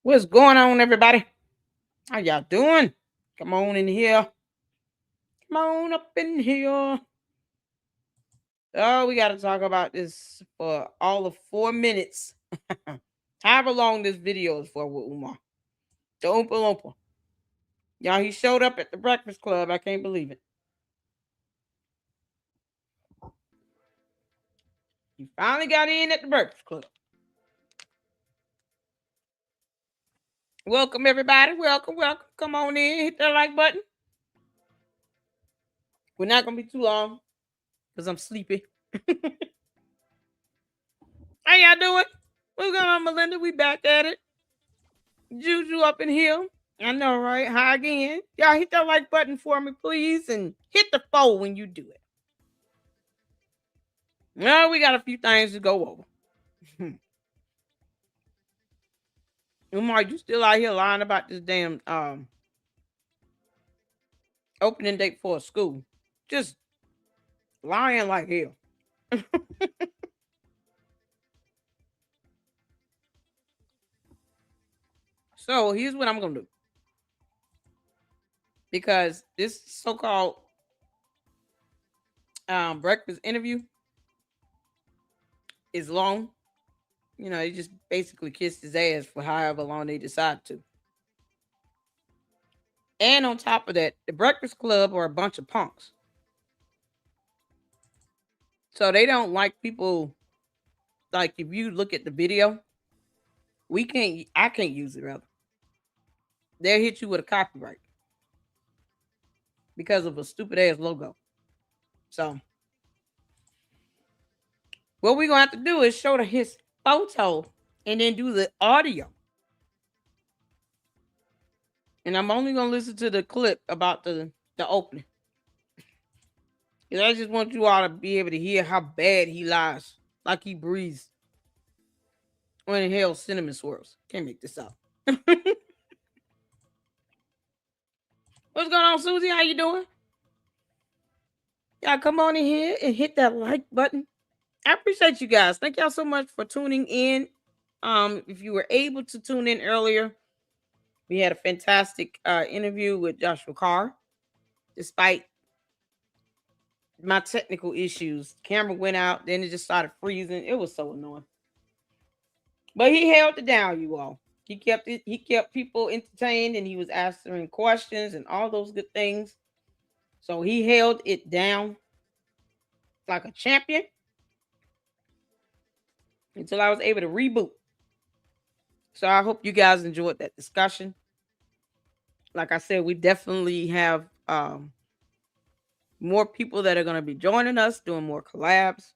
What's going on, everybody? How y'all doing? Come on in here. Come on up in here. Oh, we got to talk about this for all of 4 minutes. However long this video is for with Umar. The Oompa Loompa. Y'all, he showed up at the Breakfast Club. I can't believe it. He finally got in at the Breakfast Club. Welcome, everybody. Welcome. Come on in. Hit that like button. We're not going to be too long because I'm sleepy. How y'all doing? What's going on, Melinda? We back at it. Juju up in here. I know, right? Hi again. Y'all hit that like button for me, please, and hit the 4 when you do it. Well, we got a few things to go over. Umar, you still out here lying about this damn opening date for a school. Just lying like hell. So here's what I'm gonna do. Because this so-called breakfast interview is long. You know, he just basically kissed his ass for however long they decide to. And on top of that, the Breakfast Club are a bunch of punks. So they don't like people. Like if you look at the video, I can't use it rather. They'll hit you with a copyright because of a stupid ass logo. So what we're gonna have to do is show his photo and then do the audio. And I'm only gonna listen to the clip about the opening. Because I just want you all to be able to hear how bad he lies. Like he breathes. When in hell cinnamon swirls. Can't make this up. What's going on, Susie? How you doing? Y'all come on in here and hit that like button. I appreciate you guys. Thank y'all so much for tuning in. If you were able to tune in earlier, we had a fantastic interview with Joshua Carr. Despite my technical issues, camera went out, then it just started freezing. It was so annoying. But he held it down, you all. He kept people entertained, and he was answering questions and all those good things. So he held it down like a champion until I was able to reboot. So I hope you guys enjoyed that discussion. Like I said, we definitely have more people that are going to be joining us, doing more collabs.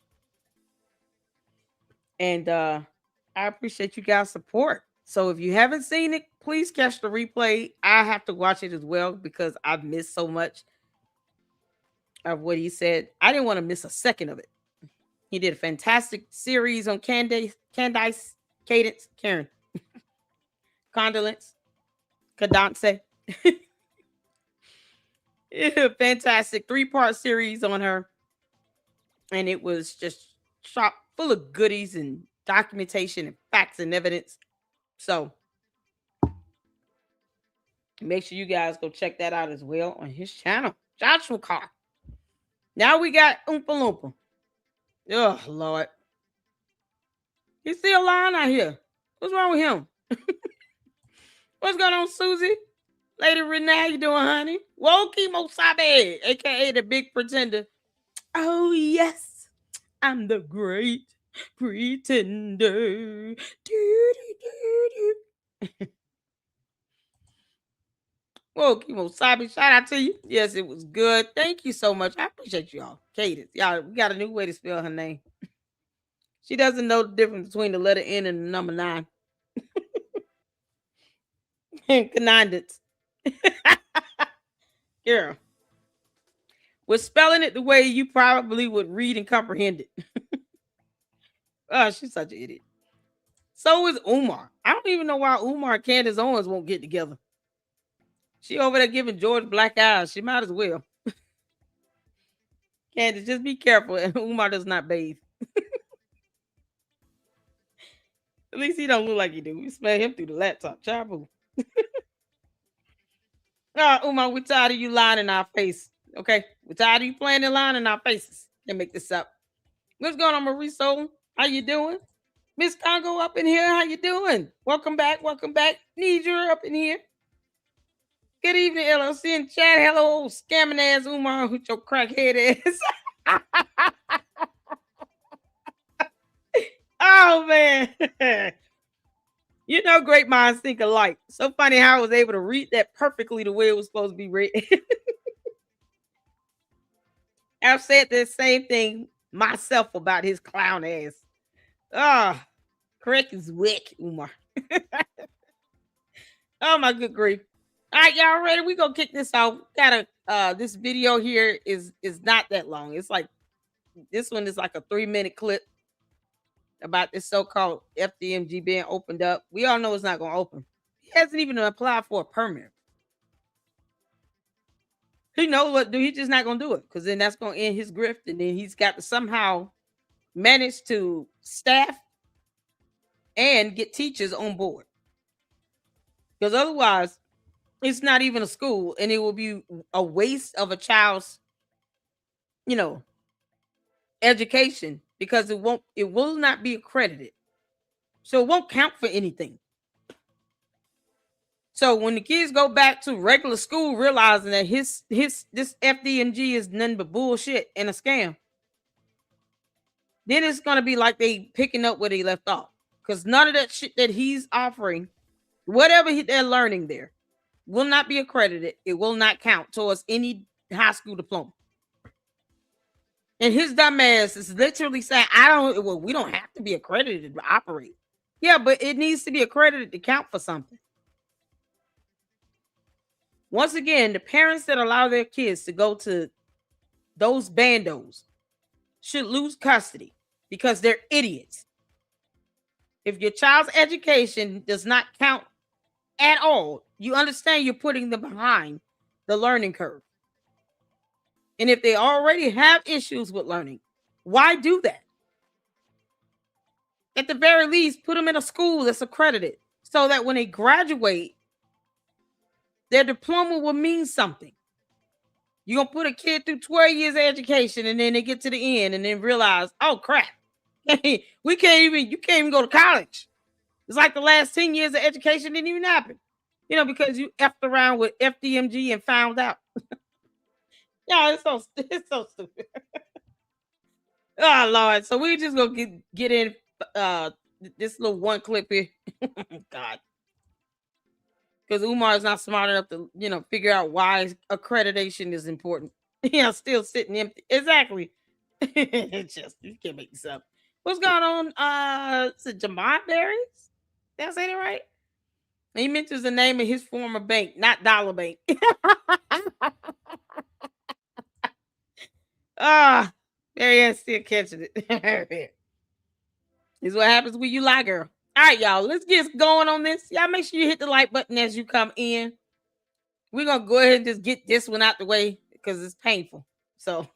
And I appreciate you guys' support. So if you haven't seen it, please catch the replay. I have to watch it as well because I've missed so much of what he said. I didn't want to miss a second of it. He did a fantastic series on Cadence, Karen, Condolence, Cadence. Fantastic 3-part series on her. And it was just chock full of goodies and documentation and facts and evidence. So make sure you guys go check that out as well on his channel, Joshua Carr. Now we got Oompa Loompa. Oh, Lord. He's still lying out here. What's wrong with him? What's going on, Susie? Lady Renee, how you doing, honey? Woki Mosabe, a.k.a. the Big Pretender. Oh, yes. I'm the great pretender. Whoa, Kimo Sabi, shout out to you. Yes, it was good. Thank you so much. I appreciate y'all. Cadence. Y'all, we got a new way to spell her name. She doesn't know the difference between the letter N and the number 9. Conundance. Girl. We're spelling it the way you probably would read and comprehend it. Oh, she's such an idiot. So is Umar. I don't even know why Umar and Candace Owens won't get together. She over there giving George black eyes. She might as well. Candace, just be careful. And Umar does not bathe. At least he don't look like he do. We smell him through the laptop. Chabu. Umar, we're tired of you lying in our face. Okay? We're tired of you playing the line in our faces. Can't make this up. What's going on, Mariso? How you doing? Miss Congo up in here. How you doing? Welcome back. Welcome back. Need you up in here. Good evening, LLC in chat. Hello, scamming ass Umar with your crackhead ass. Oh man. You know, great minds think alike. So funny how I was able to read that perfectly the way it was supposed to be read. I've said the same thing myself about his clown ass. Ah, correct is wick, Umar. Oh my good grief. All right, y'all ready? We gonna kick this off. Got a this video here is not that long. It's like this one is like a 3-minute clip about this so-called FDMG being opened up. We all know it's not gonna open. He hasn't even applied for a permit. He knows what do. He's just not gonna do it because then that's gonna end his grift, and then he's got to somehow manage to staff and get teachers on board. Because otherwise, it's not even a school, and it will be a waste of a child's, education because it will not be accredited. So it won't count for anything. So when the kids go back to regular school, realizing that this FDMG is nothing but bullshit and a scam, then it's gonna be like they picking up where they left off. Because none of that shit that he's offering, whatever they're learning there, will not be accredited. It will not count towards any high school diploma. And his dumb ass is literally saying, we don't have to be accredited to operate. Yeah, but it needs to be accredited to count for something. Once again, the parents that allow their kids to go to those bandos should lose custody because they're idiots. If your child's education does not count at all, you understand you're putting them behind the learning curve. And if they already have issues with learning, why do that? At the very least, put them in a school that's accredited so that when they graduate, their diploma will mean something. You're going to put a kid through 12 years of education and then they get to the end and then realize, oh, crap. You can't even go to college. It's like the last 10 years of education didn't even happen. Because you effed around with FDMG and found out. Yeah, it's so stupid. Oh, Lord. So we just going to get in this little one clip here. God. Because Umar is not smart enough to, figure out why accreditation is important. Still sitting empty. Exactly. It's just, you can't make this up. What's going on? Is it Jamar Berries? Did I say that right? He mentions the name of his former bank, not Dollar Bank. Maryanne still catching it. This is what happens when you lie, girl. All right, y'all. Let's get going on this. Y'all make sure you hit the like button as you come in. We're going to go ahead and just get this one out the way because it's painful. So,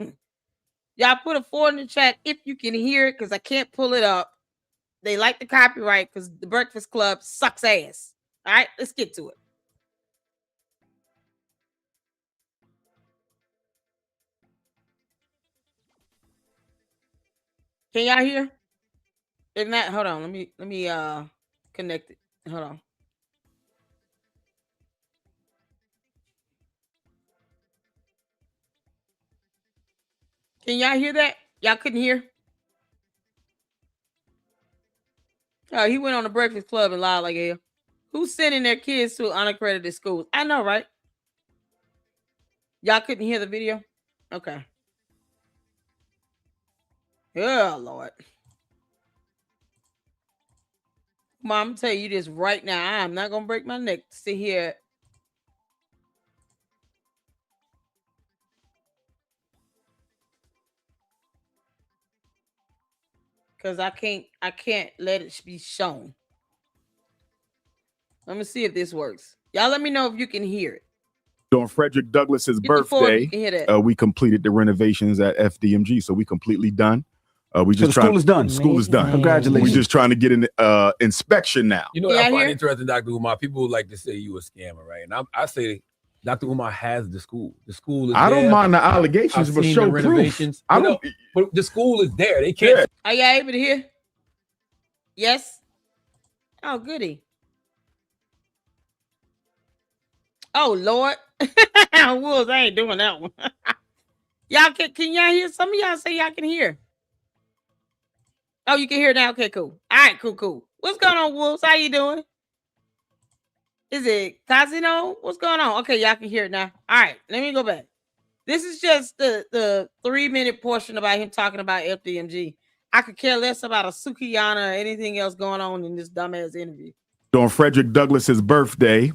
y'all put a 4 in the chat if you can hear it because I can't pull it up. They like the copyright because the Breakfast Club sucks ass. All right, let's get to it. Can y'all hear? If not, hold on. Let me connect it. Hold on. Can y'all hear that? Y'all couldn't hear? Oh, he went on the Breakfast Club and lied like hell. Who's sending their kids to unaccredited schools? I know, right? Y'all couldn't hear the video? Okay. Oh, Lord. Mom, I'm tell you this right now. I'm not going to break my neck to sit here. Because I can't let it be shown. Let me see if this works. Y'all let me know if you can hear it. On Frederick Douglass's birthday, we completed the renovations at FDMG, so we completely done. We just so the school is done. School is done. Congratulations. We're just trying to get an inspection now. You know what I find interesting, Dr. Umar? People like to say you a scammer, right? And I say Dr. Umar has the school. The school is I there. don't mind the allegations, but show renovations. Proof. But the school is there. They can't. Yeah. Are you able to hear? Yes. Oh, goody. Oh, Lord. Wolves, I ain't doing that one. Y'all can y'all hear? Some of y'all say y'all can hear. Oh, you can hear now? Okay, cool. All right, cool. What's going on, Wolves? How you doing? Is it Casino? What's going on? Okay, y'all can hear it now. All right, let me go back. This is just the 3-minute portion about him talking about FDMG. I could care less about a Sukiyana or anything else going on in this dumbass interview. On Frederick Douglass's birthday,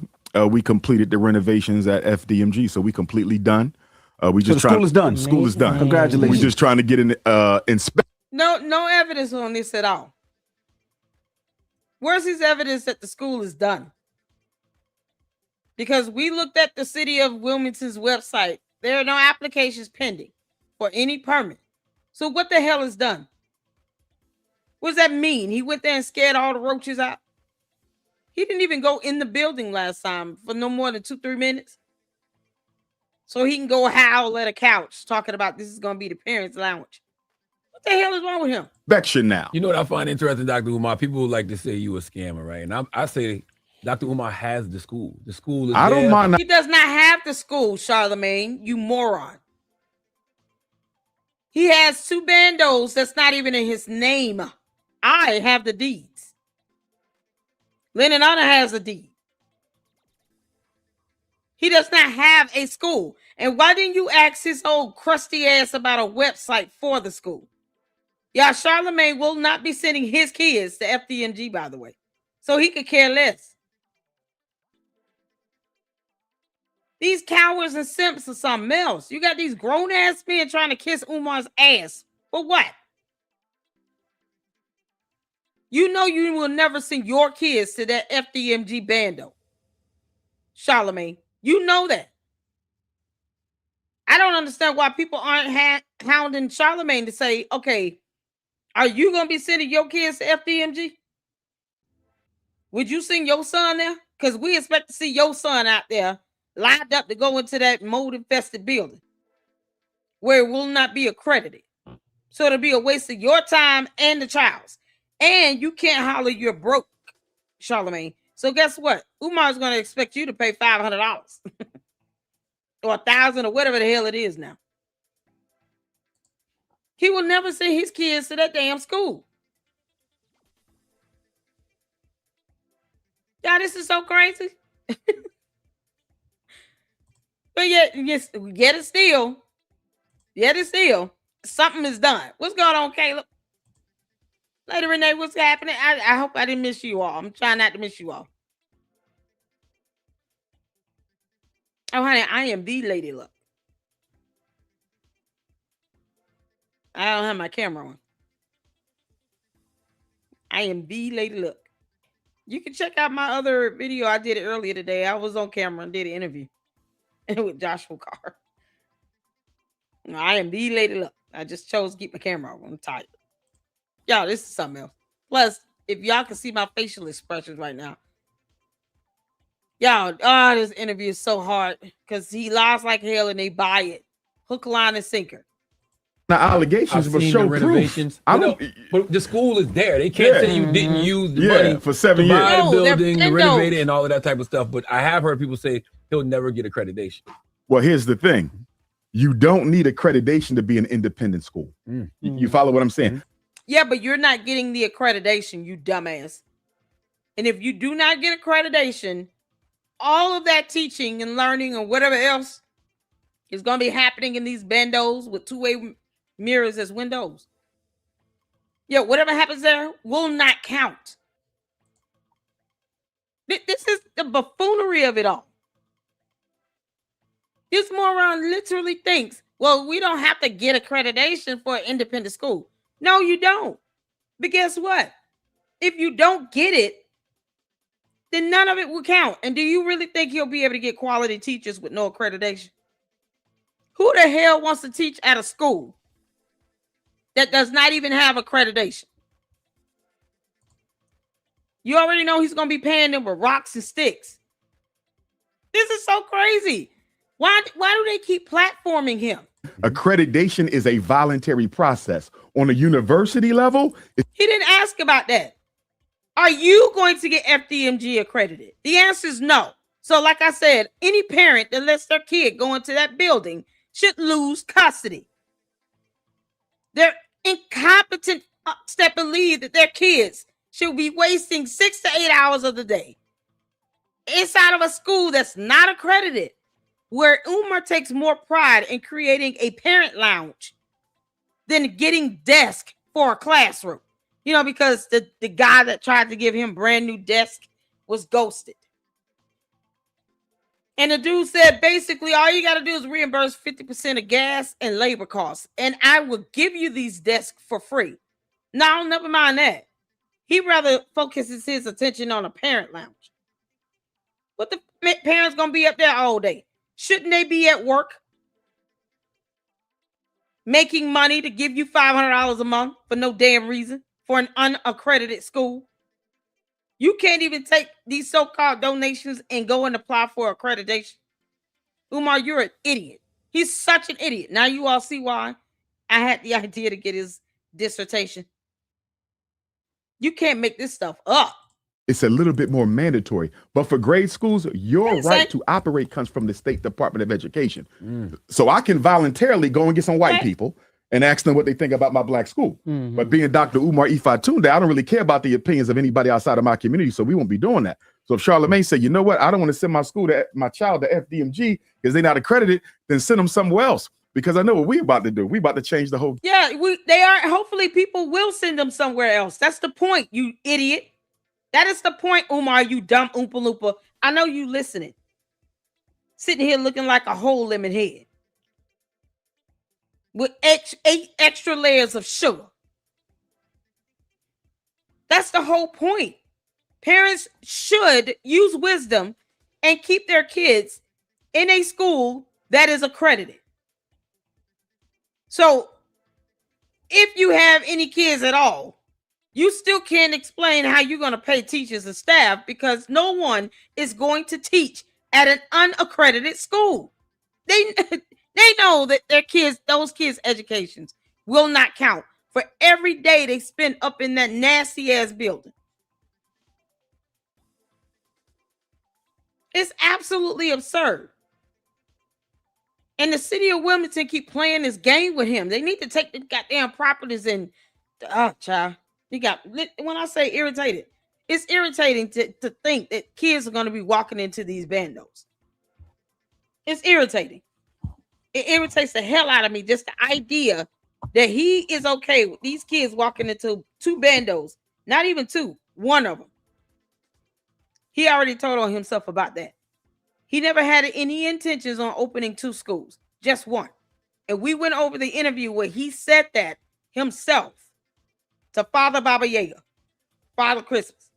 we completed the renovations at FDMG, so we completely done. We just so the school is done. School is done. Congratulations. We're just trying to get an inspection. No evidence on this at all. Where's his evidence that the school is done? Because we looked at the city of Wilmington's website. There are no applications pending for any permit. So what the hell is done? What does that mean? He went there and scared all the roaches out? He didn't even go in the building last time for no more than 2-3 minutes. So he can go howl at a couch talking about this is going to be the parents' lounge. What the hell is wrong with him? Inspection now. You know what I find interesting, Dr. Umar? People like to say you a scammer, right? And I say Dr. Umar has the school. The school is I there. don't mind. He does not have the school, Charlemagne, you moron. He has 2 bandos that's not even in his name. I have the deeds. Lennon Honor has a deed. He does not have a school. And why didn't you ask his old crusty ass about a website for the school? Yeah, Charlemagne will not be sending his kids to FDMG, by the way. So he could care less. These cowards and simps are something else. You got these grown-ass men trying to kiss Umar's ass. For what? You know you will never send your kids to that FDMG bando. Charlemagne, you know that. I don't understand why people aren't hounding Charlemagne to say, okay, are you going to be sending your kids to FDMG? Would you send your son there? Because we expect to see your son out there lined up to go into that mold-infested building where it will not be accredited. So it'll be a waste of your time and the child's. And you can't holler you're broke, Charlemagne. So guess what? Umar's going to expect you to pay $500 or $1,000 or whatever the hell it is now. He will never send his kids to that damn school. Y'all, this is so crazy. But yet it's still, something is done. What's going on, Caleb? Lady Renee, what's happening? I hope I didn't miss you all. I'm trying not to miss you all. Oh, honey, I am the Lady Luck. I don't have my camera on. I am the Lady Luck. You can check out my other video I did earlier today. I was on camera and did an interview with Joshua Carr. I am the Lady Luck. I just chose to keep my camera on. I'm tired. Y'all, this is something else. Plus, if y'all can see my facial expressions right now. Y'all, this interview is so hard because he lies like hell and they buy it. Hook, line, and sinker. The allegations, but show renovations. But the school is there. They can't say you didn't use the money for 7 years. Buy the building, to renovate it, and all of that type of stuff. But I have heard people say he'll never get accreditation. Well, here's the thing. You don't need accreditation to be an independent school. You follow what I'm saying? Yeah, but you're not getting the accreditation, you dumbass. And if you do not get accreditation, all of that teaching and learning or whatever else is going to be happening in these bandos with 2-way mirrors as windows. Yeah, whatever happens there will not count. This is the buffoonery of it all. This moron literally thinks, well, we don't have to get accreditation for an independent school. No, you don't. But guess what? If you don't get it, then none of it will count. And do you really think he'll be able to get quality teachers with no accreditation? Who the hell wants to teach at a school that does not even have accreditation. You already know he's going to be paying them with rocks and sticks. This is so crazy. Why do they keep platforming him? Accreditation is a voluntary process. On a university level, he didn't ask about that. Are you going to get FDMG accredited? The answer is no. So like I said, any parent that lets their kid go into that building should lose custody. They're incompetent that believe that their kids should be wasting 6 to 8 hours of the day inside of a school that's not accredited, where Umar takes more pride in creating a parent lounge than getting desk for a classroom. You know, because the guy that tried to give him brand new desk was ghosted. And the dude said, basically, all you got to do is reimburse 50% of gas and labor costs, and I will give you these desks for free. No, never mind that. He rather focuses his attention on a parent lounge. What the parents going to be up there all day? Shouldn't they be at work making money to give you $500 a month for no damn reason for an unaccredited school? You can't even take these so-called donations and go and apply for accreditation. Umar, you're an idiot. He's such an idiot. Now you all see why I had the idea to get his dissertation. You can't make this stuff up. It's a little bit more mandatory. But for grade schools, your right to operate comes from the State Department of Education. So I can voluntarily go and get some white people and ask them what they think about my black school. But being Dr. Umar Ifatunde, I don't really care about the opinions of anybody outside of my community, so we won't be doing that. So if Charlamagne said, you know what, I don't want to send my child to FDMG because they're not accredited, then send them somewhere else. Because I know what we're about to do. We're about to change the whole... Yeah, they are. Hopefully people will send them somewhere else. That's the point, you idiot. That is the point, Umar, you dumb Oompa Loompa. I know you listening. Sitting here looking like a whole lemon head. With 8 extra layers of sugar. That's the whole point. Parents should use wisdom and keep their kids in a school that is accredited. So, if you have any kids at all, you still can't explain how you're going to pay teachers and staff because no one is going to teach at an unaccredited school. They know that those kids' educations will not count for every day they spend up in that nasty ass building. It's absolutely absurd. And the city of Wilmington keep playing this game with him. They need to take the goddamn properties and child. When I say irritated, it's irritating to think that kids are going to be walking into these bandos. It's irritating. It irritates the hell out of me, just the idea that he is okay with these kids walking into 2 bandos, not even 2, one of them. He already told on himself about that. He never had any intentions on opening 2 schools, just one. And we went over the interview where he said that himself to Father Baba Yaga, Father Christmas,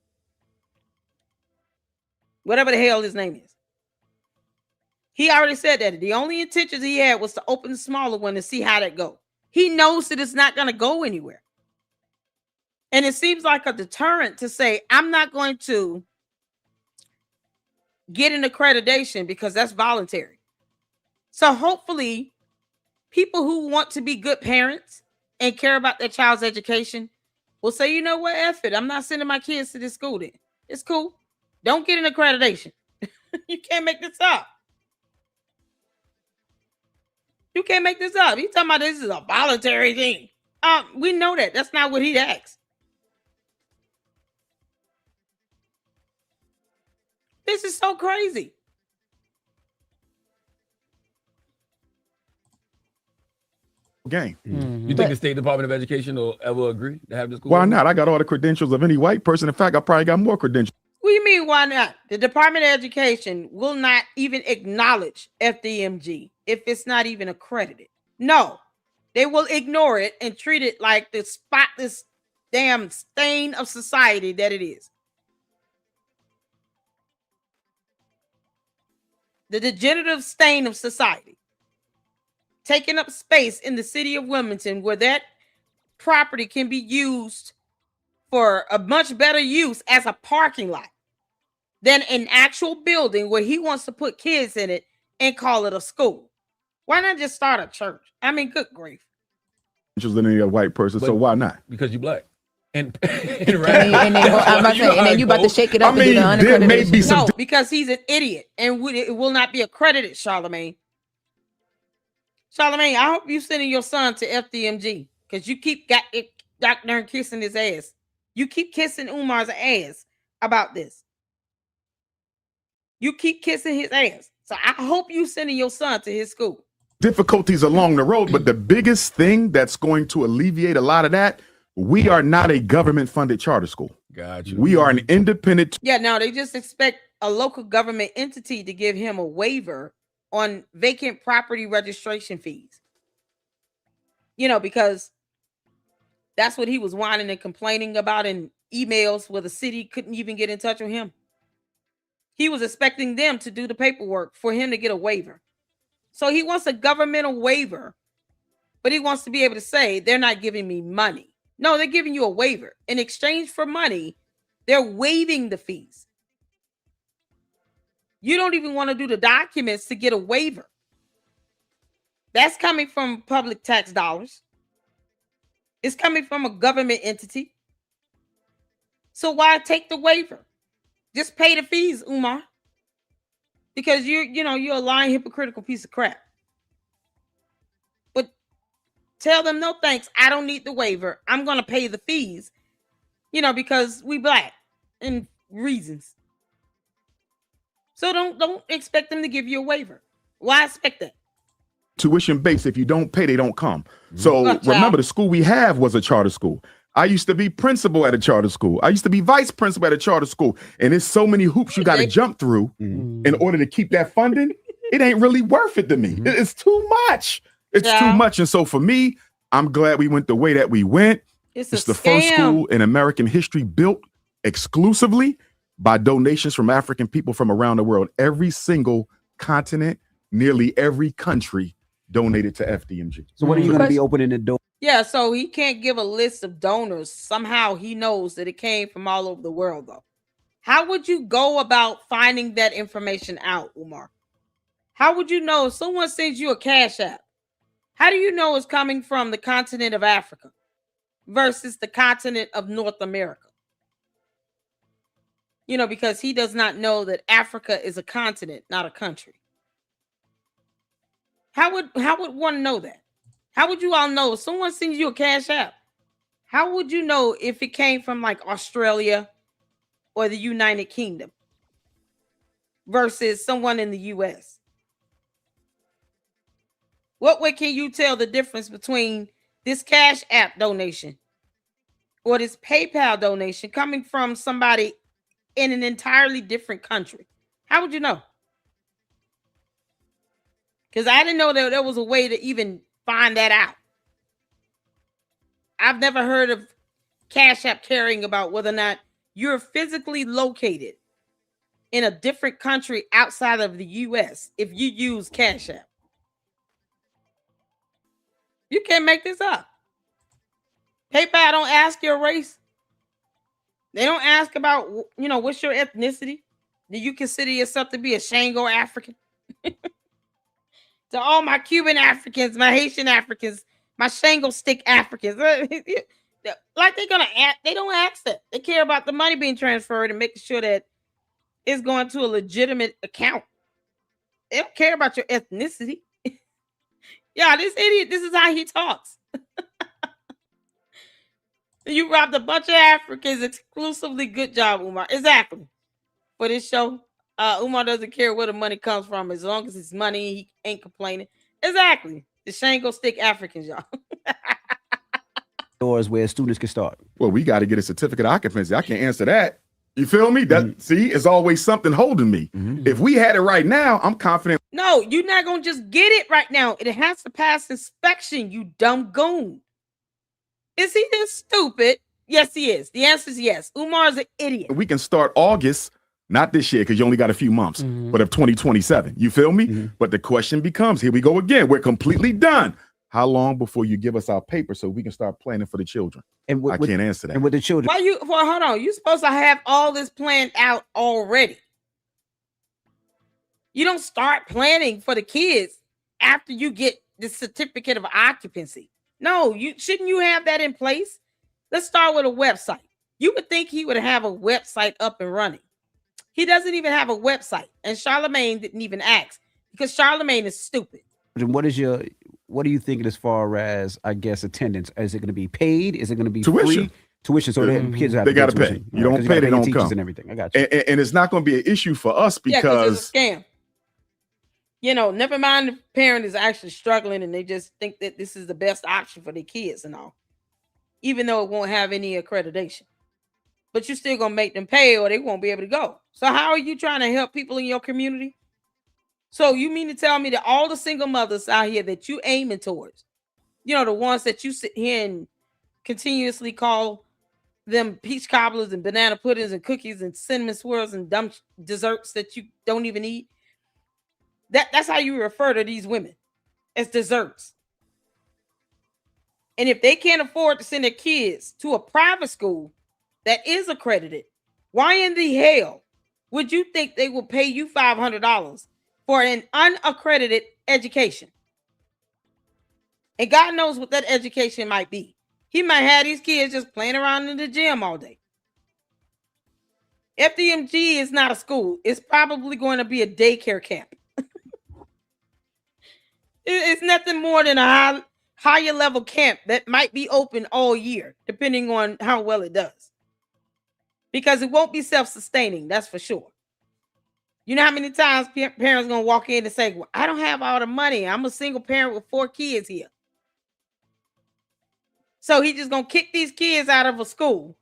whatever the hell his name is. He already said that the only intentions he had was to open the smaller one and see how that goes. He knows that it's not going to go anywhere. And it seems like a deterrent to say, I'm not going to get an accreditation because that's voluntary. So hopefully people who want to be good parents and care about their child's education will say, you know what, F it. I'm not sending my kids to this school then. It's cool. Don't get an accreditation. You can't make this up. You can't make this up. He's talking about this is a voluntary thing. We know that. That's not what he asked. This is so crazy. Game. You think the State Department of Education will ever agree to have this school? Why not? I got all the credentials of any white person. In fact, I probably got more credentials. What do you mean, why not? The Department of Education will not even acknowledge FDMG if it's not even accredited. No, they will ignore it and treat it like the spotless damn stain of society that it is. The degenerative stain of society. Taking up space in the city of Wilmington where that property can be used for a much better use as a parking lot than an actual building where he wants to put kids in it and call it a school. Why not just start a church? I mean, good grief. Than any white person, so why not? Because you black. And then you about to shake it up and do the unaccreditation. No, because he's an idiot and it will not be accredited, Charlamagne. Charlamagne, I hope you sending your son to FDMG because you keep kissing his ass. You keep kissing Umar's ass about this. You keep kissing his ass. So I hope you sending your son to his school. Difficulties along the road, but the biggest thing that's going to alleviate a lot of that, we are not a government-funded charter school. Gotcha. We are an independent. Yeah, now they just expect a local government entity to give him a waiver on vacant property registration fees. You know, because that's what he was whining and complaining about in emails where the city couldn't even get in touch with him. He was expecting them to do the paperwork for him to get a waiver. So he wants a governmental waiver, but he wants to be able to say, they're not giving me money. No, they're giving you a waiver. In exchange for money, they're waiving the fees. You don't even want to do the documents to get a waiver. That's coming from public tax dollars. It's coming from a government entity. So why take the waiver? Just pay the fees, Umar. Because you're a lying, hypocritical piece of crap. But tell them, no thanks, I don't need the waiver. I'm going to pay the fees, because we black and reasons. So don't expect them to give you a waiver. Why expect that? Tuition based. If you don't pay, they don't come. So remember, the school we have was a charter school. I used to be principal at a charter school. I used to be vice principal at a charter school. And there's so many hoops you got to jump through in order to keep that funding. It ain't really worth it to me. It's too much. It's too much. And so for me, I'm glad we went the way that we went. It's the first school in American history built exclusively by donations from African people from around the world. Every single continent, nearly every country donated to FDMG. So what are you going to be opening the door? Yeah, so he can't give a list of donors. Somehow he knows that it came from all over the world, though. How would you go about finding that information out, Umar? How would you know if someone sends you a Cash App? How do you know it's coming from the continent of Africa versus the continent of North America? Because he does not know that Africa is a continent, not a country. How would one know that? How would you all know if someone sends you a Cash App? How would you know if it came from like Australia or the United Kingdom versus someone in the US? What way can you tell the difference between this Cash App donation or this PayPal donation coming from somebody in an entirely different country? How would you know? Because I didn't know that there was a way to even find that out. I've never heard of Cash App caring about whether or not you're physically located in a different country outside of the US if you use Cash App. You can't make this up. PayPal don't ask your race. They don't ask about, what's your ethnicity? Do you consider yourself to be a Shango African? To all my Cuban Africans, my Haitian Africans, my Shango stick Africans. Like they don't ask that. They care about the money being transferred and making sure that it's going to a legitimate account. They don't care about your ethnicity. Yeah, this idiot, this is how he talks. You robbed a bunch of Africans exclusively. Good job, Umar. Exactly. For this show. Umar doesn't care where the money comes from as long as it's money. He ain't complaining. Exactly. The Shango stick Africans, y'all. Doors where students can start. Well, we got to get a certificate of occupancy. I can't answer that. You feel me? That see, it's always something holding me. If we had it right now, I'm confident. No, you're not gonna just get it right now. It has to pass inspection, you dumb goon. Is he this stupid? Yes, he is. The answer is yes. Umar's an idiot. We can start August. Not this year, because you only got a few months, but of 2027. You feel me? But the question becomes, here we go again. We're completely done. how long before you give us our paper so we can start planning for the children? And I can't answer that. And with the children, hold on. You're supposed to have all this planned out already. You don't start planning for the kids after you get the certificate of occupancy. No, shouldn't you have that in place? Let's start with a website. You would think he would have a website up and running. He doesn't even have a website, and Charlemagne didn't even ask because Charlemagne is stupid. what are you thinking as far as, I guess, attendance? Is it going to be paid? Is it going to be tuition? Free? Tuition, so the kids have they got to pay. You don't pay, they don't come. And everything. I got you. And it's not going to be an issue for us because it's a scam. You know, never mind the parent is actually struggling and they just think that this is the best option for their kids and all, even though it won't have any accreditation. But you're still going to make them pay or they won't be able to go. So how are you trying to help people in your community? So you mean to tell me that all the single mothers out here that you aiming towards, you know, the ones that you sit here and continuously call them peach cobblers and banana puddings and cookies and cinnamon swirls and dumb desserts that you don't even eat, that's how you refer to these women, as desserts. And if they can't afford to send their kids to a private school that is accredited, why in the hell would you think they will pay you $500 for an unaccredited education? And God knows what that education might be. He might have these kids just playing around in the gym all day. FDMG is not a school. It's probably going to be a daycare camp. It's nothing more than a higher level camp that might be open all year, depending on how well it does. Because it won't be self-sustaining, that's for sure. You know how many times parents going to walk in and say, well, I don't have all the money. I'm a single parent with 4 kids here. So he just going to kick these kids out of a school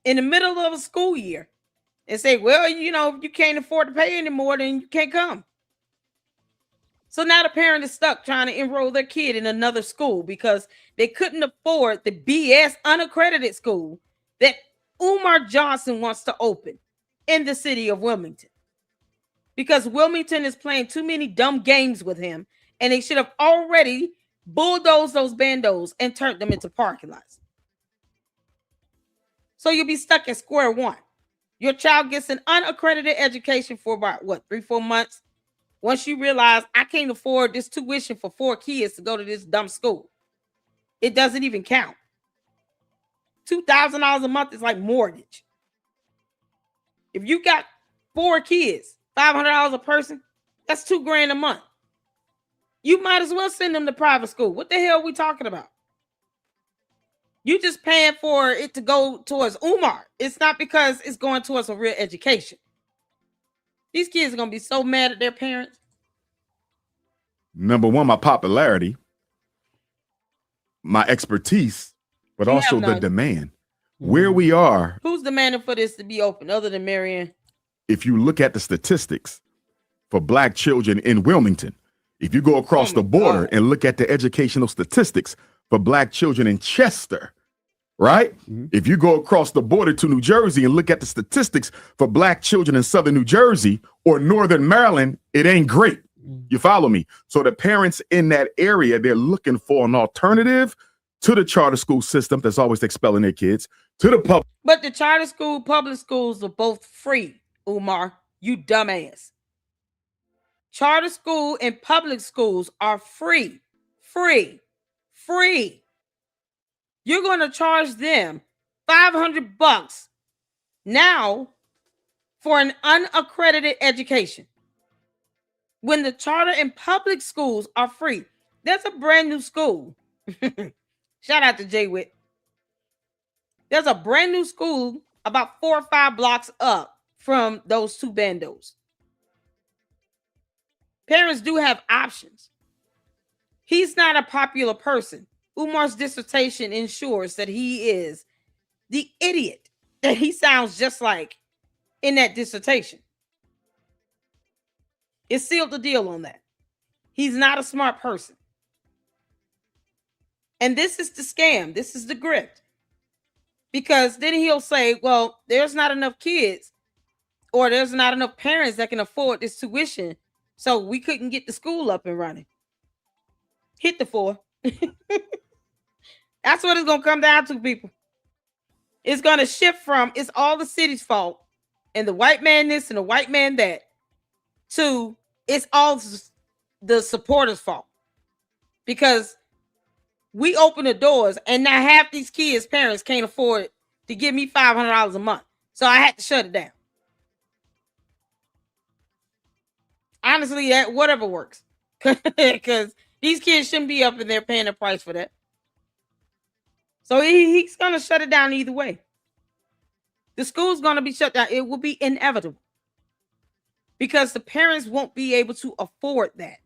in the middle of a school year and say, well, you know, if you can't afford to pay anymore, then you can't come. So now the parent is stuck trying to enroll their kid in another school because they couldn't afford the BS unaccredited school that Umar Johnson wants to open in the city of Wilmington. Because Wilmington is playing too many dumb games with him, and they should have already bulldozed those bandos and turned them into parking lots. So you'll be stuck at square one. Your child gets an unaccredited education for about, 3-4 months? Once you realize I can't afford this tuition for 4 kids to go to this dumb school, it doesn't even count. $2,000 a month is like mortgage. If you got 4 kids, $500 a person, that's $2,000 a month. You might as well send them to private school. What the hell are we talking about? You just paying for it to go towards Umar. It's not because it's going towards a real education. These kids are going to be so mad at their parents. Number one, my popularity, my expertise, but also the demand. Where we are. Who's demanding for this to be open other than Maryanne? If you look at the statistics for Black children in Wilmington, if you go across the border and look at the educational statistics for Black children in Chester, right? If you go across the border to New Jersey and look at the statistics for Black children in Southern New Jersey or Northern Maryland, it ain't great. You follow me? So the parents in that area, they're looking for an alternative to the charter school system that's always expelling their kids, to the public. But the charter school, public schools are both free, Umar, you dumbass. Charter school and public schools are free. Free. You're going to charge them $500 now for an unaccredited education when the charter and public schools are free. There's a brand new school. Shout out to Jay Witt. There's a brand new school about 4 or 5 blocks up from those 2 bandos. Parents do have options. He's not a popular person. Umar's dissertation ensures that he is the idiot that he sounds just like in that dissertation. It sealed the deal on that. He's not a smart person. And this is the scam. This is the grift. Because then he'll say, well, there's not enough kids or there's not enough parents that can afford this tuition, so we couldn't get the school up and running. Hit the 4. That's what it's going to come down to, people. It's going to shift from it's all the city's fault and the white man this and the white man that to it's all the supporters' fault. Because we open the doors and now half these kids' parents can't afford to give me $500 a month. So I had to shut it down. Honestly, that whatever works. Because these kids shouldn't be up in there paying the price for that. So he's going to shut it down either way. The school's going to be shut down. It will be inevitable. Because the parents won't be able to afford that.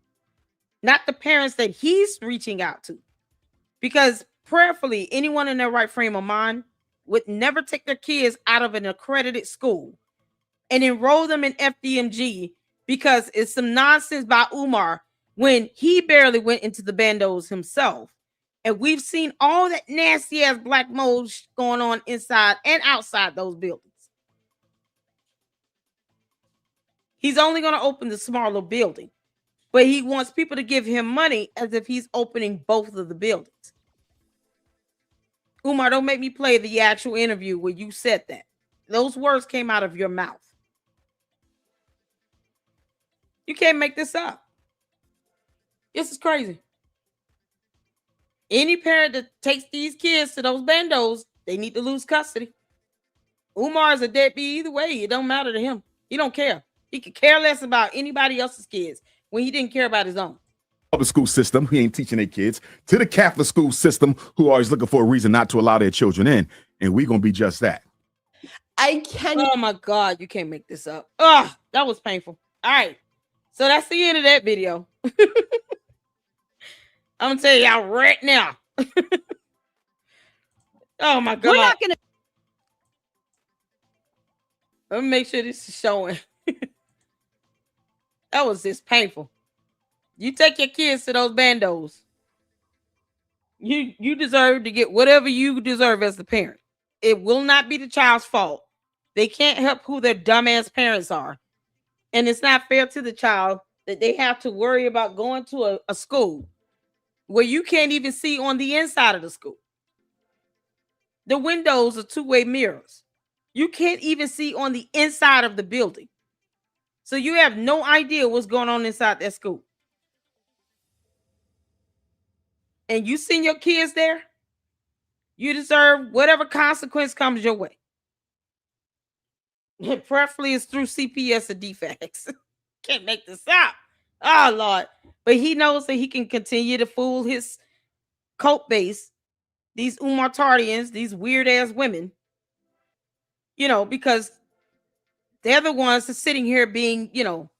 Not the parents that he's reaching out to. Because prayerfully, anyone in their right frame of mind would never take their kids out of an accredited school and enroll them in FDMG because it's some nonsense by Umar when he barely went into the bandos himself. And we've seen all that nasty ass black mold going on inside and outside those buildings. He's only going to open the smaller building, but he wants people to give him money as if he's opening both of the buildings. Umar, don't make me play the actual interview where you said that. Those words came out of your mouth. You can't make this up. This is crazy. Any parent that takes these kids to those bandos, they need to lose custody. Umar is a deadbeat either way. It don't matter to him. He don't care. He could care less about anybody else's kids when he didn't care about his own. Public school system, who ain't teaching their kids, to the Catholic school system, who are always looking for a reason not to allow their children in. And we're going to be just that. Oh my God, you can't make this up. Oh, that was painful. All right. So that's the end of that video. I'm going to tell y'all right now. Oh my God. We're not going to. Let me make sure this is showing. That was just painful. You take your kids to those bandos. You deserve to get whatever you deserve as the parent. It will not be the child's fault. They can't help who their dumbass parents are. And it's not fair to the child that they have to worry about going to a school where you can't even see on the inside of the school. The windows are two-way mirrors. You can't even see on the inside of the building. So you have no idea what's going on inside that school. And you send your kids there, you deserve whatever consequence comes your way. And preferably it's through CPS or defects. Can't make this up. Oh, Lord. But he knows that he can continue to fool his cult base, these Umartardians, these weird-ass women, you know, because they're the ones that's sitting here being, you know,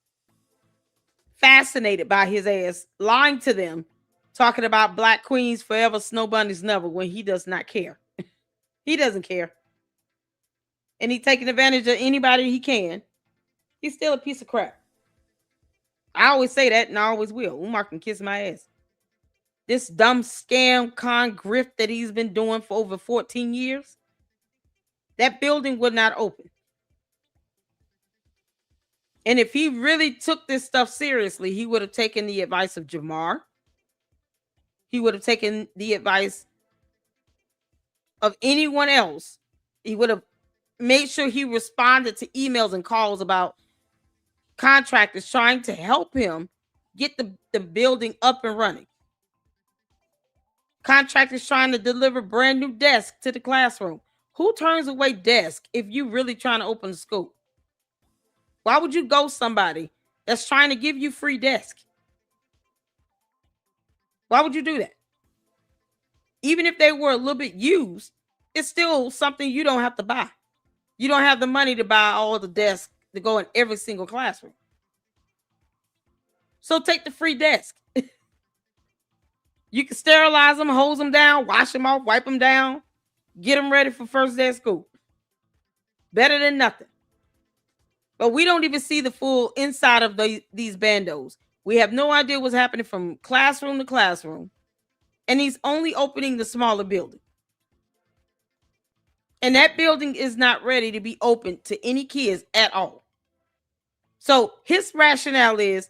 fascinated by his ass, lying to them, talking about black queens forever, snow bunnies never, when he does not care. He doesn't care. And he's taking advantage of anybody he can. He's still a piece of crap. I always say that, and I always will. Umar can kiss my ass. This dumb scam, con, grift that he's been doing for over 14 years, that building would not open. And if he really took this stuff seriously, he would have taken the advice of Jamar. He would have taken the advice of anyone else. He would have made sure he responded to emails and calls about contractors trying to help him get the building up and running. Contractors trying to deliver brand new desks to the classroom. Who turns away desk if you really trying to open a school? Why would you go somebody that's trying to give you free desk? Why would you do that? Even if they were a little bit used, it's still something you don't have to buy. You don't have the money to buy all the desks to go in every single classroom. So take the free desk. You can sterilize them, hose them down, wash them off, wipe them down, get them ready for first day of school. Better than nothing. But we don't even see the full inside of these bandos. We have no idea what's happening from classroom to classroom. And he's only opening the smaller building. And that building is not ready to be open to any kids at all. So his rationale is,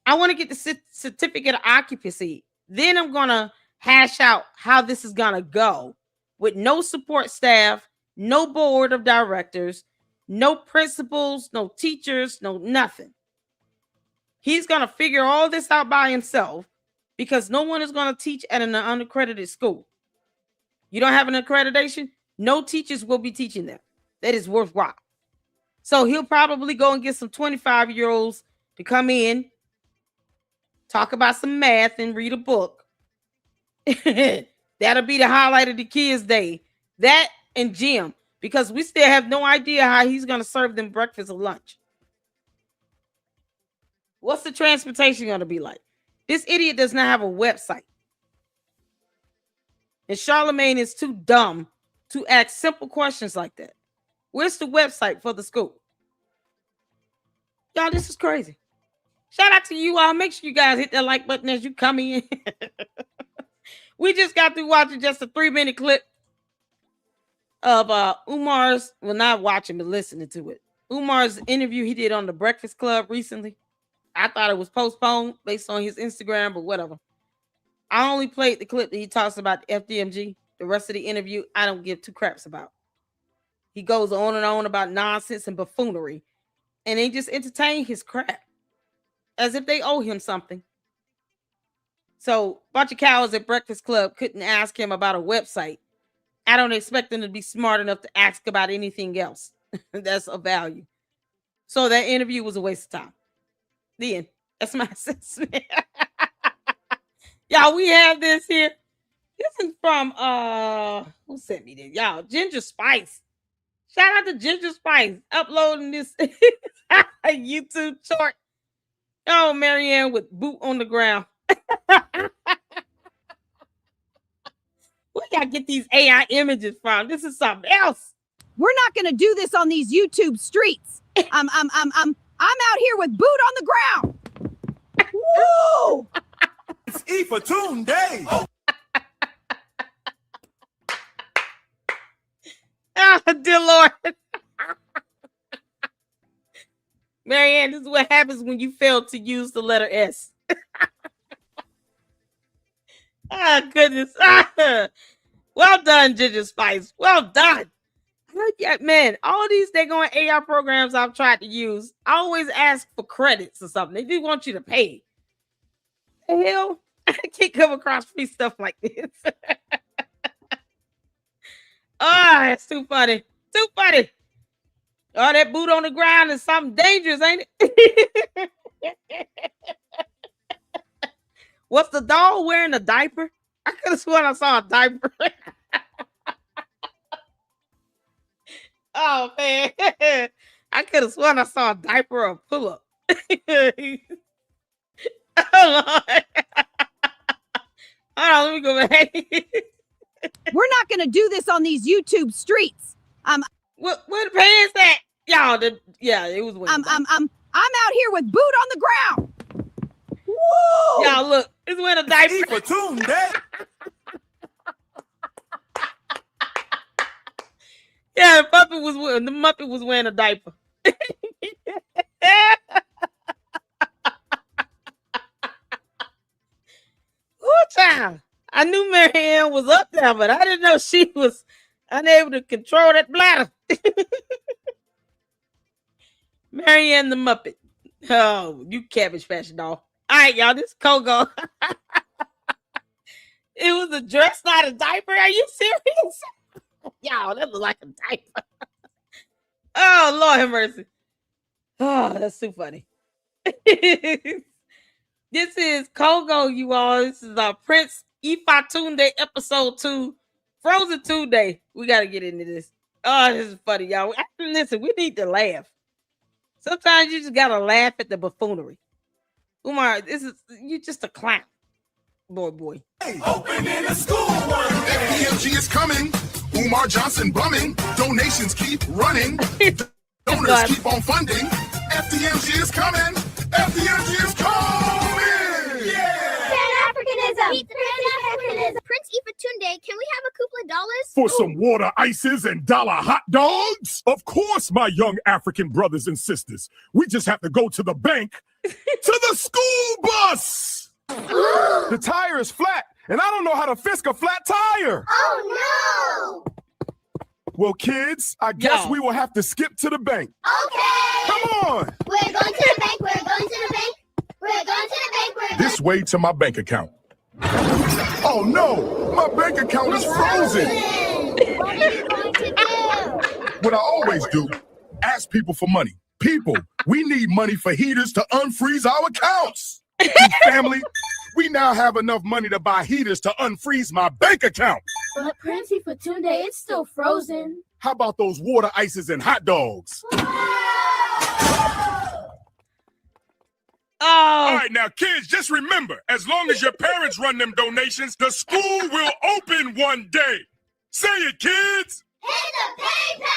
I want to get the certificate of occupancy Then I'm going to hash out how this is going to go with no support staff, no board of directors, no principals, no teachers, no nothing. He's going to figure all this out by himself because no one is going to teach at an unaccredited school. You don't have an accreditation? No teachers will be teaching them. That is worthwhile. So he'll probably go and get some 25-year-olds to come in, talk about some math and read a book. That'll be the highlight of the kids' day. That and gym, because we still have no idea how he's going to serve them breakfast or lunch. What's the transportation going to be like? This idiot does not have a website. And Charlemagne is too dumb to ask simple questions like that. Where's the website for the school? Y'all, this is crazy. Shout out to you all. Make sure you guys hit that like button as you come in. We just got through watching just a 3-minute clip of Umar's, well, not watching, but listening to it. Umar's interview he did on the Breakfast Club recently. I thought it was postponed based on his Instagram, but whatever. I only played the clip that he talks about the FDMG. The rest of the interview, I don't give two craps about. He goes on and on about nonsense and buffoonery, and they just entertain his crap as if they owe him something. So, a bunch of cowards at Breakfast Club couldn't ask him about a website. I don't expect them to be smart enough to ask about anything else that's of value. So, that interview was a waste of time. The end. That's my assessment. Y'all, we have this here. This is from who sent me this? Y'all, Ginger Spice. Shout out to Ginger Spice uploading this YouTube short. Oh, Maryanne with boot on the ground. Where y'all get these AI images from? This is something else. We're not gonna do this on these YouTube streets. I'm out here with boot on the ground. Woo! It's E for Tune Day. Oh, dear Lord. Maryanne, this is what happens when you fail to use the letter S. Oh, goodness. Well done, Ginger Spice. Well done. Yeah, man, all these daggone AI programs I've tried to use, I always ask for credits or something. They do want you to pay. The hell? I can't come across free stuff like this. Oh, it's too funny. Too funny. Oh, that boot on the ground is something dangerous, ain't it? What's the doll wearing a diaper? I could have sworn I saw a diaper. Oh, man. I could have sworn I saw a diaper or a pull-up. Oh, Lord. Hold on, let me go back. We're not gonna do this on these YouTube streets. What pants that? Y'all, yeah, it was. I'm out here with boot on the ground. Woo! Y'all, look, it's wearing a diaper. E for Tune Day. Yeah, the Muppet was wearing a diaper. Ooh, child. I knew Maryanne was up there, but I didn't know she was unable to control that bladder. Maryanne the Muppet. Oh, you cabbage fashion doll. All right, y'all, this is Kogo. It was a dress, not a diaper. Are you serious? Y'all, that look like a diaper. Oh, Lord have mercy. Oh, that's too funny. This is Kogo, you all. This is our Prince Ifatunde episode 2, Frozen Tuesday. We got to get into this. Oh, this is funny, y'all. Listen, we need to laugh. Sometimes you just got to laugh at the buffoonery. Umar, you just a clown. Boy. Hey, open in the school one day. FDMG is coming. Umar Johnson bumming. Donations keep running. Donors keep on funding. FDMG is coming. FDMG is coming. Yeah. Pan-Africanism. Pan-Africanism. Prince Ifatunde, can we have a couple of dollars? For some water ices and dollar hot dogs? Of course, my young African brothers and sisters. We just have to go to the bank, to the school bus. The tire is flat, and I don't know how to fix a flat tire. Oh no! Well, kids, I guess we will have to skip to the bank. Okay! Come on! We're going to the bank, we're going to the bank. We're going to the bank, we're going This way to my bank account. Oh no! My bank account is frozen! What are you going to do? What I always do, ask people for money. People, we need money for heaters to unfreeze our accounts. Family, we now have enough money to buy heaters to unfreeze my bank account. But Princey, for Tunde, it's still frozen. How about those water ices and hot dogs? Oh. All right, now, kids, just remember, as long as your parents run them donations, the school will open one day. Say it, kids. Hit the PayPal!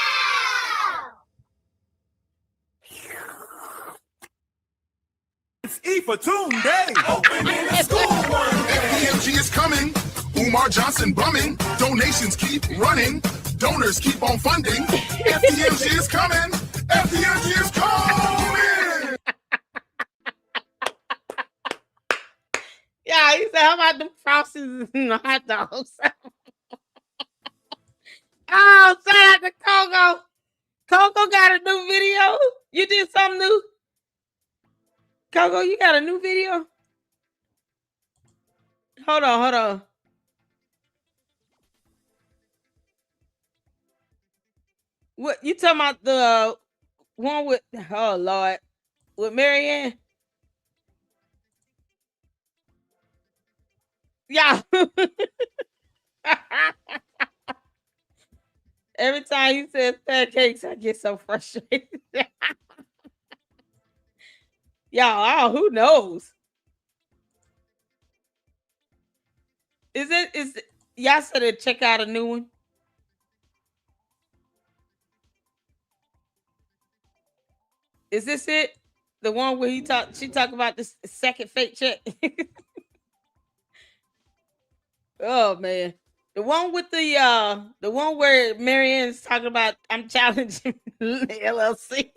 It's E for Tunde. Opening the school one day. FDMG is coming. Umar Johnson bumming. Donations keep running. Donors keep on funding. FDMG is coming. FDMG is coming. Yeah, he said, how about them frosties and the hot dogs? Oh, shout out to Coco. Coco got a new video. You did something new? Coco, you got a new video? Hold on. What you talking about, the one with, oh Lord, with Maryanne? Yeah. Every time he says pancakes, I get so frustrated. Y'all, who knows? Is y'all said to check out a new one? Is this it? The one where she talk about this second fake check? Oh man. The one with the one where Maryanne's talking about I'm challenging LLC.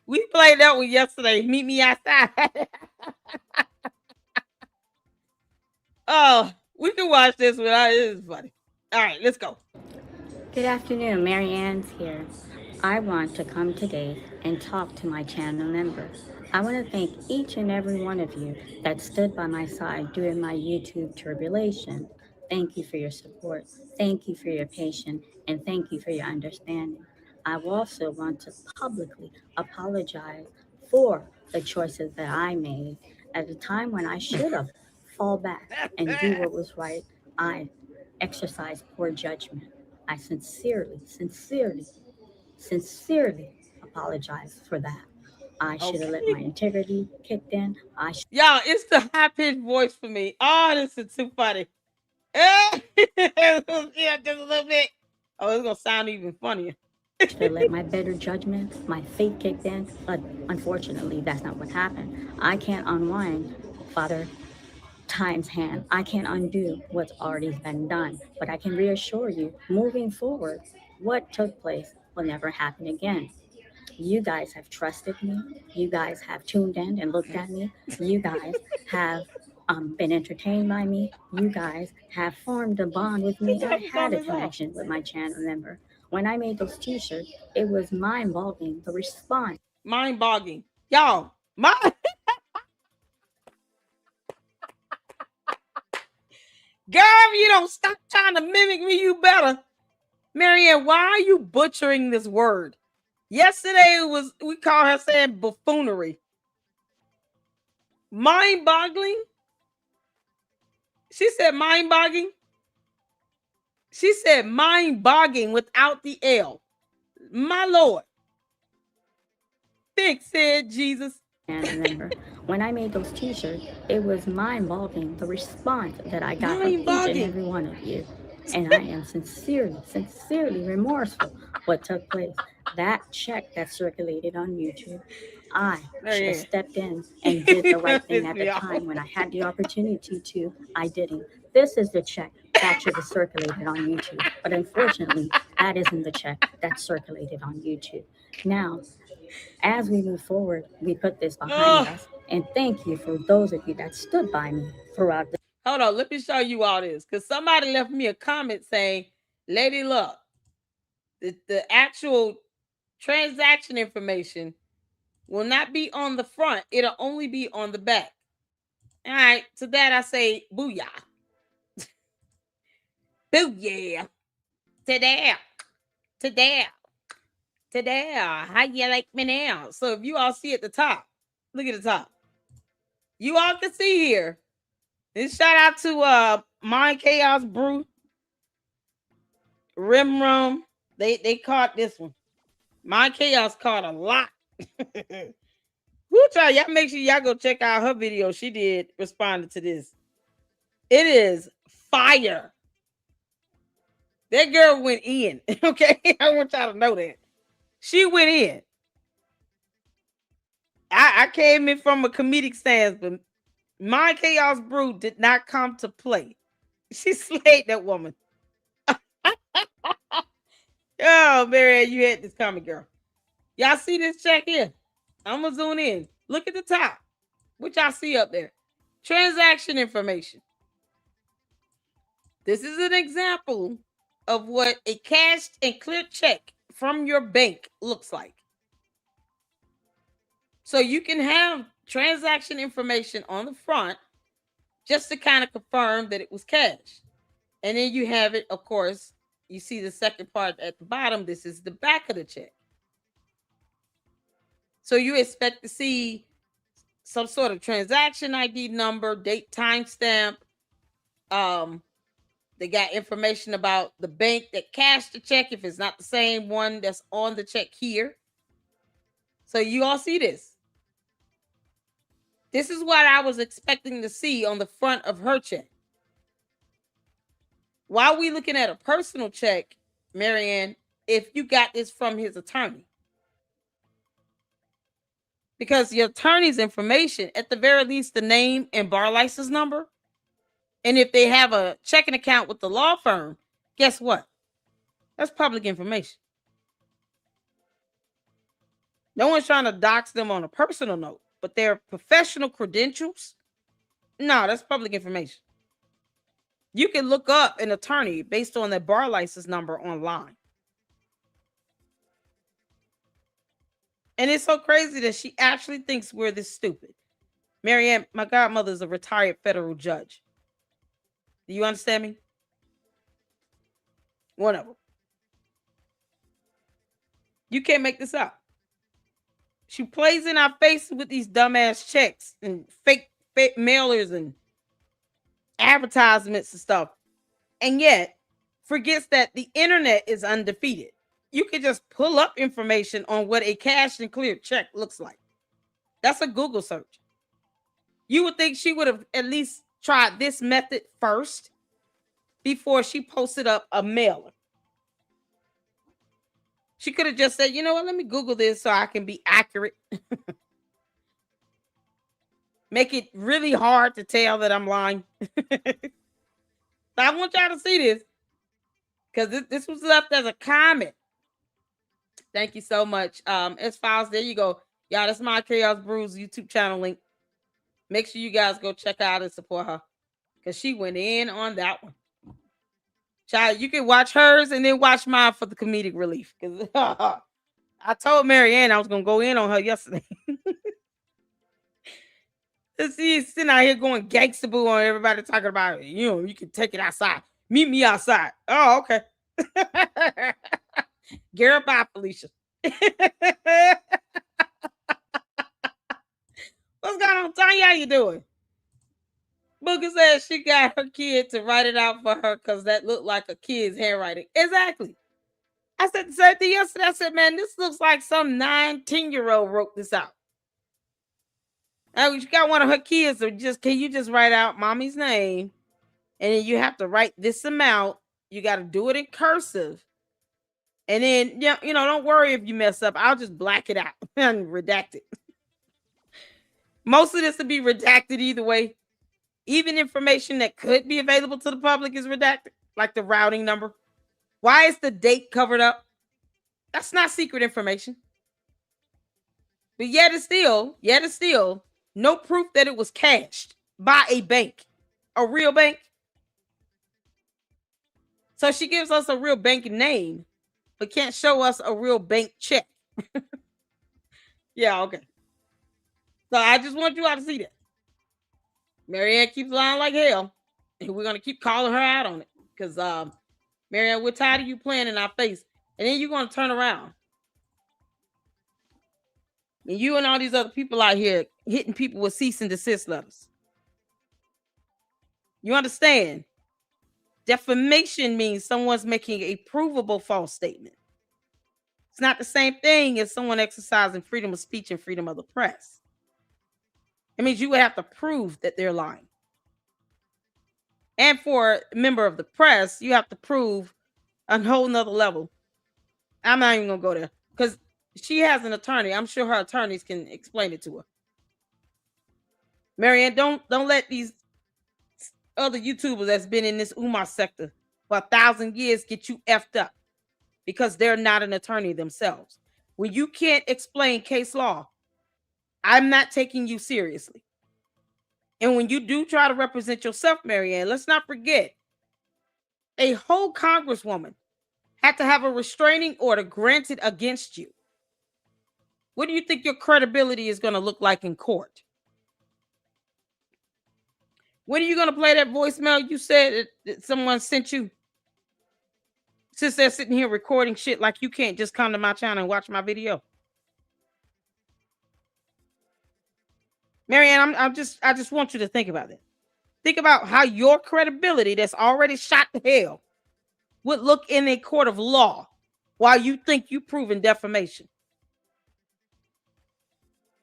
We played that one yesterday. Meet me outside. Oh, we can watch this one. It is funny. All right, let's go. Good afternoon, Maryanne's here. I want to come today and talk to my channel members. I want to thank each and every one of you that stood by my side during my YouTube tribulation. Thank you for your support. Thank you for your patience, and thank you for your understanding. I also want to publicly apologize for the choices that I made at a time when I should have fall back and do what was right. I exercised poor judgment. I sincerely apologize for that. I should have let my integrity kick in. Y'all, it's the high-pitched voice for me. Oh, this is too funny. Yeah, just a little bit. Oh, it's gonna sound even funnier. To let my better judgment, my faith kicked in, but unfortunately, that's not what happened. I can't unwind Father Time's hand. I can't undo what's already been done, but I can reassure you, moving forward, what took place will never happen again. You guys have trusted me. You guys have tuned in and looked at me. You guys have been entertained by me. You guys have formed a bond with me. I had a connection with my channel member. When I made those t-shirts, it was mind-boggling, the response. Mind-boggling. Y'all, Girl, if you don't stop trying to mimic me, you better. Maryanne, why are you butchering this word? Yesterday we call her saying buffoonery. Mind-boggling? She said mind-boggling? She said mind-boggling without the L. My Lord. Fix it, Jesus. And remember, when I made those t-shirts, it was mind-boggling, the response that I got from each and every one of you. And I am sincerely remorseful what took place. That check that circulated on YouTube, I should have stepped in and did the right thing at the time when I had the opportunity to. I didn't. This is the check that should have circulated on YouTube. But unfortunately, that isn't the check that circulated on YouTube. Now, as we move forward, we put this behind us. And thank you for those of you that stood by me throughout the. Hold on, let me show you all this. Because somebody left me a comment saying, Lady Luck, the actual transaction information will not be on the front. It'll only be on the back. All right, to that I say, booyah. Booyah. Today. How you like me now? So if you all see at the top, look at the top. You all can see here. And shout out to Mind Chaos Brew. Rim Rum. They caught this one. Mind Chaos caught a lot. Woo, y'all make sure y'all go check out her video. She did responding to this. It is fire. That girl went in. Okay, I want y'all to know that. She went in. I came in from a comedic stance, but My Chaos Brew did not come to play. She slayed that woman. Oh, Maryanne, you had this coming, girl. Y'all see this check here? I'm gonna zoom in. Look at the top. What y'all see up there? Transaction information. This is an example of what a cashed and clear check from your bank looks like. So you can have transaction information on the front just to kind of confirm that it was cash. And then you have it, of course, you see the second part at the bottom. This is the back of the check. So you expect to see some sort of transaction ID number, date, timestamp. They got information about the bank that cashed the check if it's not the same one that's on the check here. So you all see this. This is what I was expecting to see on the front of her check. Why are we looking at a personal check, Maryanne, if you got this from his attorney? Because your attorney's information, at the very least, the name and bar license number. And if they have a checking account with the law firm, guess what? That's public information. No one's trying to dox them on a personal note, but their professional credentials, no, that's public information. You can look up an attorney based on their bar license number online. And it's so crazy that she actually thinks we're this stupid. Maryanne, my godmother is a retired federal judge. Do you understand me? One of them. You can't make this up. She plays in our face with these dumbass checks and fake mailers and advertisements and stuff. And yet forgets that the internet is undefeated. You can just pull up information on what a cashed and clear check looks like. That's a Google search. You would think she would have at least tried this method first before she posted up a mailer. She could have just said, you know what, let me Google this so I can be accurate. Make it really hard to tell that I'm lying. So I want y'all to see this because this was left as a comment. Thank you so much. S-Files, there you go. Y'all, that's my Chaos Brews YouTube channel link. Make sure you guys go check out and support her because she went in on that one. Child, you can watch hers and then watch mine for the comedic relief. Because I told Maryanne I was going to go in on her yesterday. She's sitting out here going gangsta boo on everybody talking about, you know, you can take it outside. Meet me outside. Oh, okay. Girl, bye, Felicia. What's going on, Tanya? How you doing? Booker says she got her kid to write it out for her because that looked like a kid's handwriting. Exactly. I said the same thing yesterday. I said, man, this looks like some 10-year-old wrote this out. She got one of her kids, or can you just write out mommy's name? And then you have to write this amount. You got to do it in cursive. And then, you know, don't worry if you mess up. I'll just black it out and redact it. Most of this will be redacted either way. Even information that could be available to the public is redacted, like the routing number. Why is the date covered up? That's not secret information. But yet it's still No proof that it was cashed by a bank, a real bank. So she gives us a real bank name, but can't show us a real bank check. Yeah, okay. So I just want you all to see that. Maryanne keeps lying like hell, and we're gonna keep calling her out on it because Maryanne, we're tired of you playing in our face, and then you're gonna turn around. And you and all these other people out here hitting people with cease and desist letters. You understand? Defamation means someone's making a provable false statement. It's not the same thing as someone exercising freedom of speech and freedom of the press. It means you would have to prove that they're lying. And for a member of the press, you have to prove a whole nother level. I'm not even going to go there because she has an attorney. I'm sure her attorneys can explain it to her. Maryanne, don't let these other YouTubers that's been in this Umar sector for 1,000 years get you effed up because they're not an attorney themselves. When you can't explain case law, I'm not taking you seriously. And when you do try to represent yourself, Maryanne, let's not forget a whole congresswoman had to have a restraining order granted against you. What do you think your credibility is going to look like in court? When are you going to play that voicemail you said that someone sent you? Since they're sitting here recording shit like you can't just come to my channel and watch my video. Maryanne, I just want you to think about it. Think about how your credibility that's already shot to hell would look in a court of law while you think you proven defamation.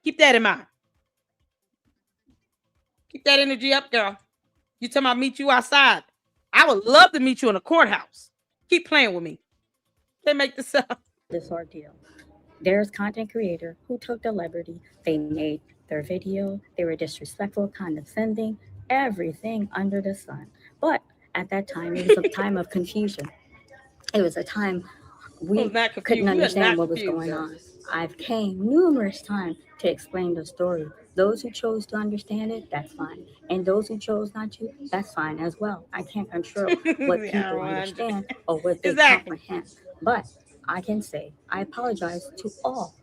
Keep that in mind. Keep that energy up, girl. You tell me I'll meet you outside. I would love to meet you in a courthouse. Keep playing with me. Can't make this up. This ordeal. There's content creator who took the liberty. They made their video. They were disrespectful, condescending, everything under the sun. But at that time, it was a time of confusion. It was a time we couldn't understand what was going on. I've came numerous times to explain the story. Those who chose to understand it, that's fine. And those who chose not to, that's fine as well. I can't control what people understand or what they comprehend. But I can say I apologize to all.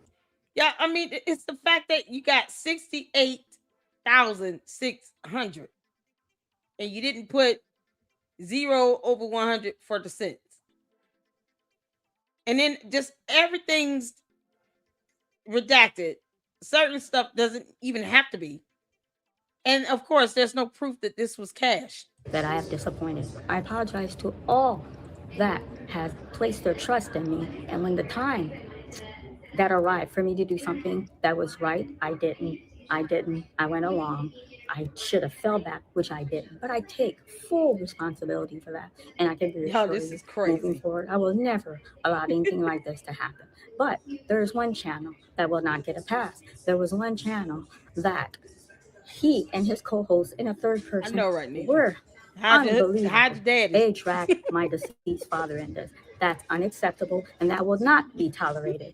Yeah, I mean, it's the fact that you got 68,600 and you didn't put 0 over 100 for the cents. And then just everything's redacted. Certain stuff doesn't even have to be. And of course, there's no proof that this was cash. That I have disappointed. I apologize to all that has placed their trust in me. And when the time that arrived for me to do something that was right, I didn't. I went along. I should have fell back, which I didn't. But I take full responsibility for that. And I can do this is crazy. Moving forward, I will never allow anything like this to happen. But there's one channel that will not get a pass. There was one channel that he and his co-host in a third person were unbelievable. They dragged my deceased father in this. That's unacceptable, and that will not be tolerated.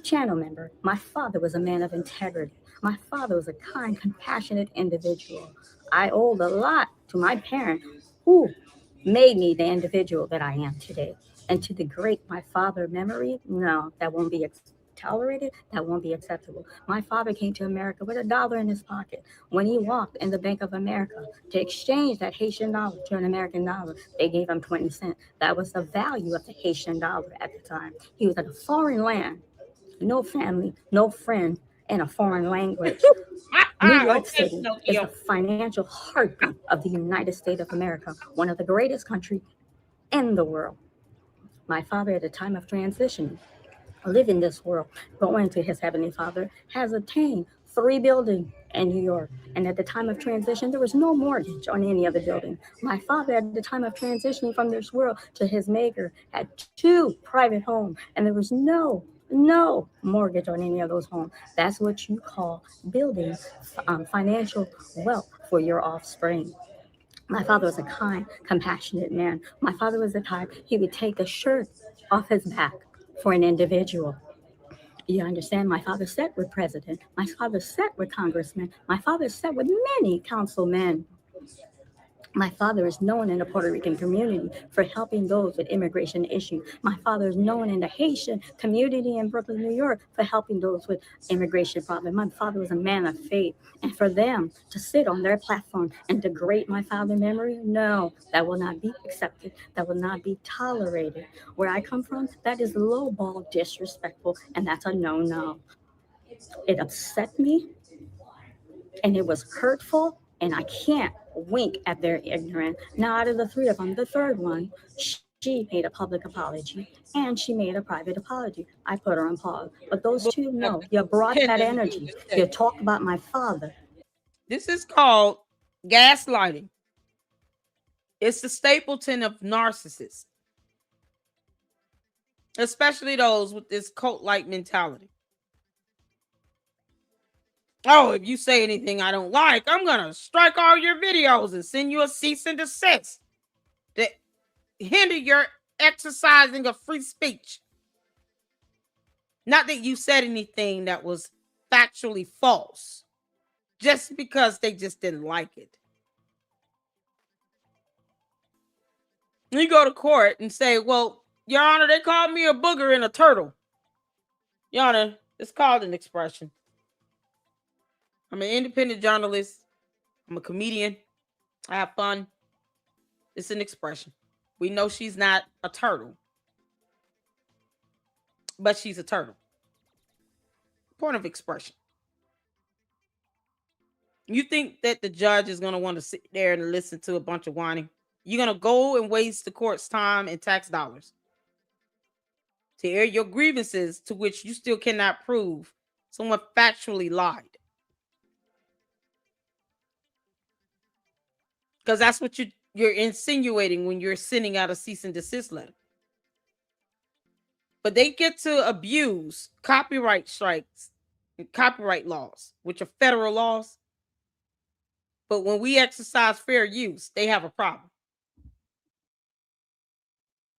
Channel member, my father was a man of integrity. My father was a kind, compassionate individual. I owed a lot to my parent who made me the individual that I am today. And to the great my father memory, no, that won't be tolerated. That won't be acceptable. My father came to America with $1 in his pocket. When he walked in the Bank of America to exchange that Haitian dollar to an American dollar, they gave him 20 cents. That was the value of the Haitian dollar at the time. He was in a foreign land, no family, no friend, in a foreign language. New York City is the financial heartbeat of the United States of America, one of the greatest countries in the world. My father, at the time of transition, live in this world, going to his heavenly father, has attained 3 buildings in New York. And at the time of transition, there was no mortgage on any other building. My father, at the time of transitioning from this world to his maker, had 2 private homes, and there was no mortgage on any of those homes. That's what you call building financial wealth for your offspring. My father was a kind, compassionate man. My father was the type, he would take a shirt off his back for an individual. You understand? My father sat with president. My father sat with congressmen. My father sat with many councilmen. My father is known in the Puerto Rican community for helping those with immigration issues. My father is known in the Haitian community in Brooklyn, New York, for helping those with immigration problems. My father was a man of faith. And for them to sit on their platform and degrade my father's memory, no, that will not be accepted. That will not be tolerated. Where I come from, that is lowball disrespectful, and that's a no-no. It upset me, and it was hurtful, and I can't wink at their ignorance. Now, out of the three of them, the third one, she made a public apology and she made a private apology. I put her on pause. But those two, no, you brought that energy. You talk about my father. This is called gaslighting. It's the stapleton of narcissists, especially those with this cult-like mentality. Oh, if you say anything I don't like, I'm going to strike all your videos and send you a cease and desist that hinder your exercising of free speech. Not that you said anything that was factually false, just because they just didn't like it. You go to court and say, well, Your Honor, they called me a booger and a turtle. Your Honor, it's called an expression. I'm an independent journalist. I'm a comedian. I have fun. It's an expression. We know she's not a turtle, but she's a turtle. Point of expression. You think that the judge is going to want to sit there and listen to a bunch of whining? You're going to go and waste the court's time and tax dollars to air your grievances to which you still cannot prove someone factually lied. Because that's what you're insinuating when you're sending out a cease and desist letter. But they get to abuse copyright strikes and copyright laws, which are federal laws. But when we exercise fair use, they have a problem.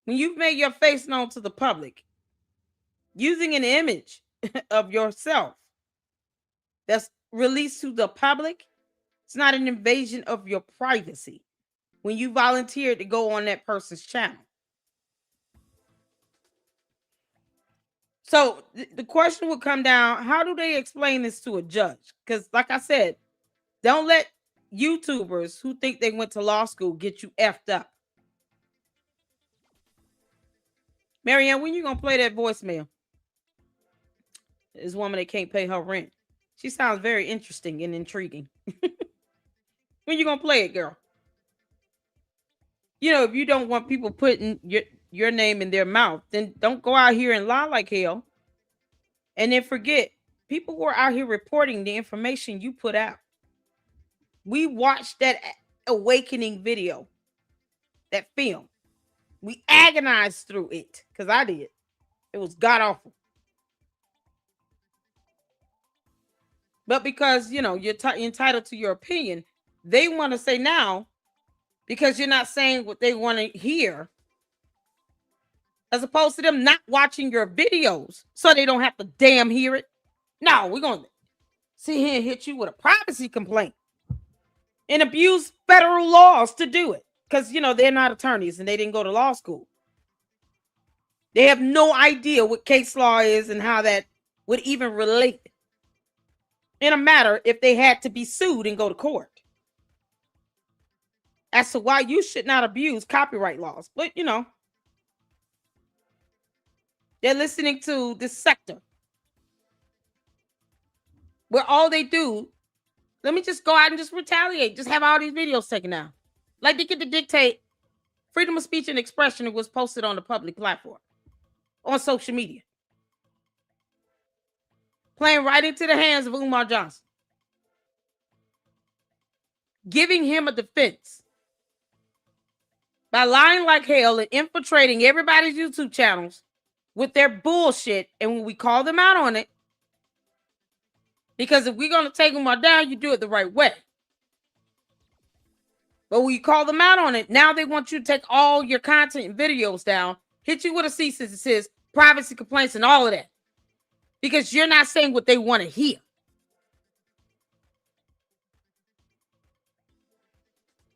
When you've made your face known to the public, using an image of yourself that's released to the public, it's not an invasion of your privacy when you volunteered to go on that person's channel. So the question would come down, how do they explain this to a judge? Because like I said, don't let YouTubers who think they went to law school get you effed up. Maryanne, when you going to play that voicemail? This woman that can't pay her rent. She sounds very interesting and intriguing. When you going to play it, girl? You know, if you don't want people putting your name in their mouth, then don't go out here and lie like hell. And then forget, people were out here reporting the information you put out. We watched that awakening video, that film. We agonized through it, because I did. It was god-awful. But because, you know, you're entitled to your opinion, they want to say now, because you're not saying what they want to hear, as opposed to them not watching your videos so they don't have to damn hear it. No, we're going to sit here and hit you with a privacy complaint and abuse federal laws to do it. Because, you know, they're not attorneys and they didn't go to law school. They have no idea what case law is and how that would even relate in a matter if they had to be sued and go to court. As to why you should not abuse copyright laws. But, you know, they're listening to this sector where all they do, let me just go out and just retaliate. Just have all these videos taken down. Like they get to dictate freedom of speech and expression. It was posted on the public platform, on social media. Playing right into the hands of Umar Johnson. Giving him a defense. By lying like hell and infiltrating everybody's YouTube channels with their bullshit. And when we call them out on it, because if we're going to take them all down, you do it the right way. But when you call them out on it, now they want you to take all your content and videos down, hit you with a cease and desist, privacy complaints, and all of that. because you're not saying what they want to hear.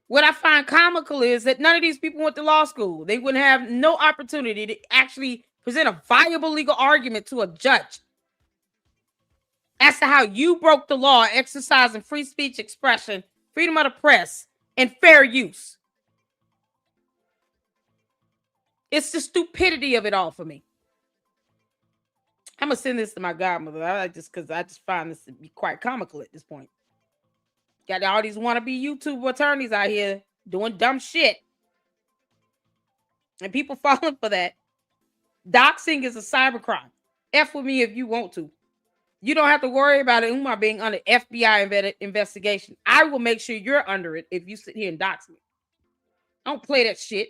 What I find comical is that none of these people went to law school. They wouldn't have no opportunity to actually present a viable legal argument to a judge as to how you broke the law exercising free speech expression, freedom of the press, and fair use. It's the stupidity of it all for me. I'm going to send this to my godmother because I just find this to be quite comical at this point. Got all these wannabe YouTube attorneys out here doing dumb shit. And people falling for that. Doxing is a cybercrime. F with me if you want to. You don't have to worry about it, Umar, being under FBI investigation. I will make sure you're under it if you sit here and dox me. Don't play that shit.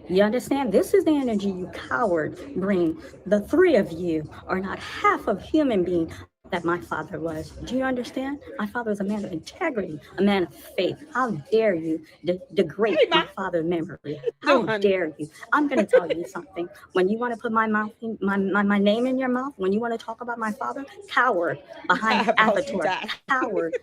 You understand? This is the energy you cowards bring. The three of you are not half of human being that my father was. Do you understand? My father was a man of integrity, a man of faith. How dare you degrade my father's memory? How dare you? I'm going to tell you something. When you want to put my name in your mouth, when you want to talk about my father, coward behind avatar, coward.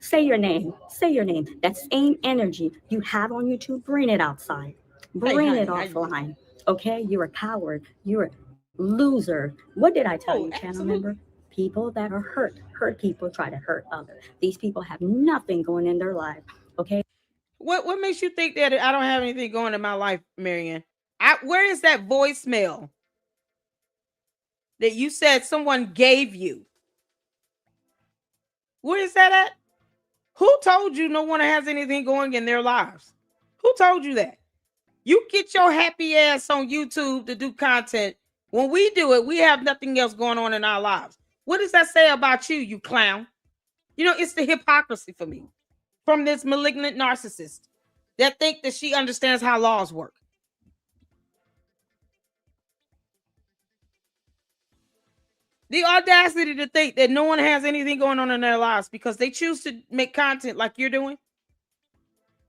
Say your name. Say your name. That same energy you have on YouTube, bring it outside. Bring it offline. Okay? You're a coward. You're a loser. What did I tell you, channel member? People that are hurt people try to hurt others. These people have nothing going in their life. Okay. What makes you think that I don't have anything going in my life, Maryanne? Where is that voicemail that you said someone gave you? Where is that at? Who told you no one has anything going in their lives? Who told you that? You get your happy ass on YouTube to do content. When we do it, we have nothing else going on in our lives. What does that say about you, you clown? You know, it's the hypocrisy for me from this malignant narcissist that think that she understands how laws work. The audacity to think that no one has anything going on in their lives because they choose to make content like you're doing.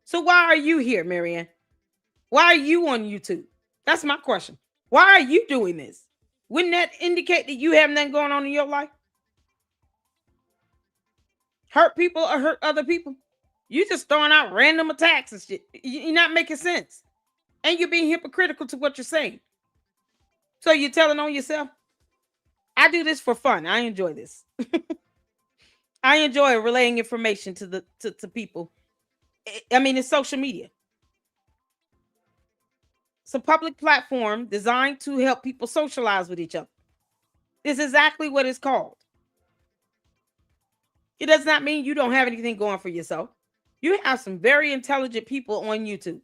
So why are you here, Maryanne? Why are you on YouTube? That's my question. Why are you doing this? Wouldn't that indicate that you have nothing going on in your life? Hurt people or hurt other people? You're just throwing out random attacks and shit. You're not making sense. And you're being hypocritical to what you're saying. So you're telling on yourself? I do this for fun. I enjoy this. I enjoy relaying information to people. I mean, it's social media. It's a public platform designed to help people socialize with each other. It's exactly what it's called. It does not mean you don't have anything going for yourself. You have some very intelligent people on YouTube.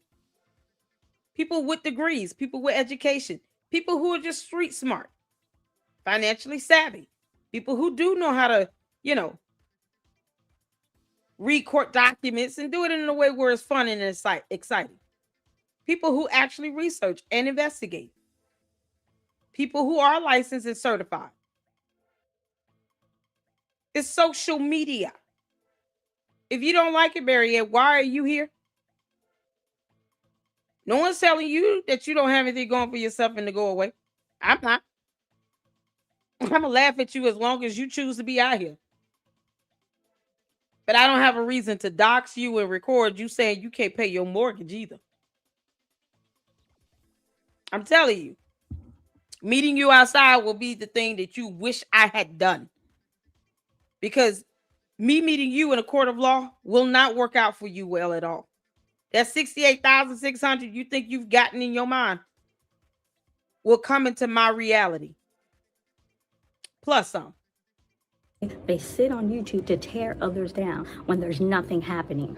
People with degrees, people with education, people who are just street smart, financially savvy, people who do know how to, read court documents and do it in a way where it's fun and exciting. People who actually research and investigate. People who are licensed and certified. It's social media. If you don't like it, Maryanne, why are you here? No one's telling you that you don't have anything going for yourself and to go away. I'm not. I'm going to laugh at you as long as you choose to be out here. But I don't have a reason to dox you and record you saying you can't pay your mortgage either. I'm telling you, meeting you outside will be the thing that you wish I had done. Because me meeting you in a court of law will not work out for you well at all. That $68,600 you think you've gotten in your mind will come into my reality. Plus some. They sit on YouTube to tear others down when there's nothing happening.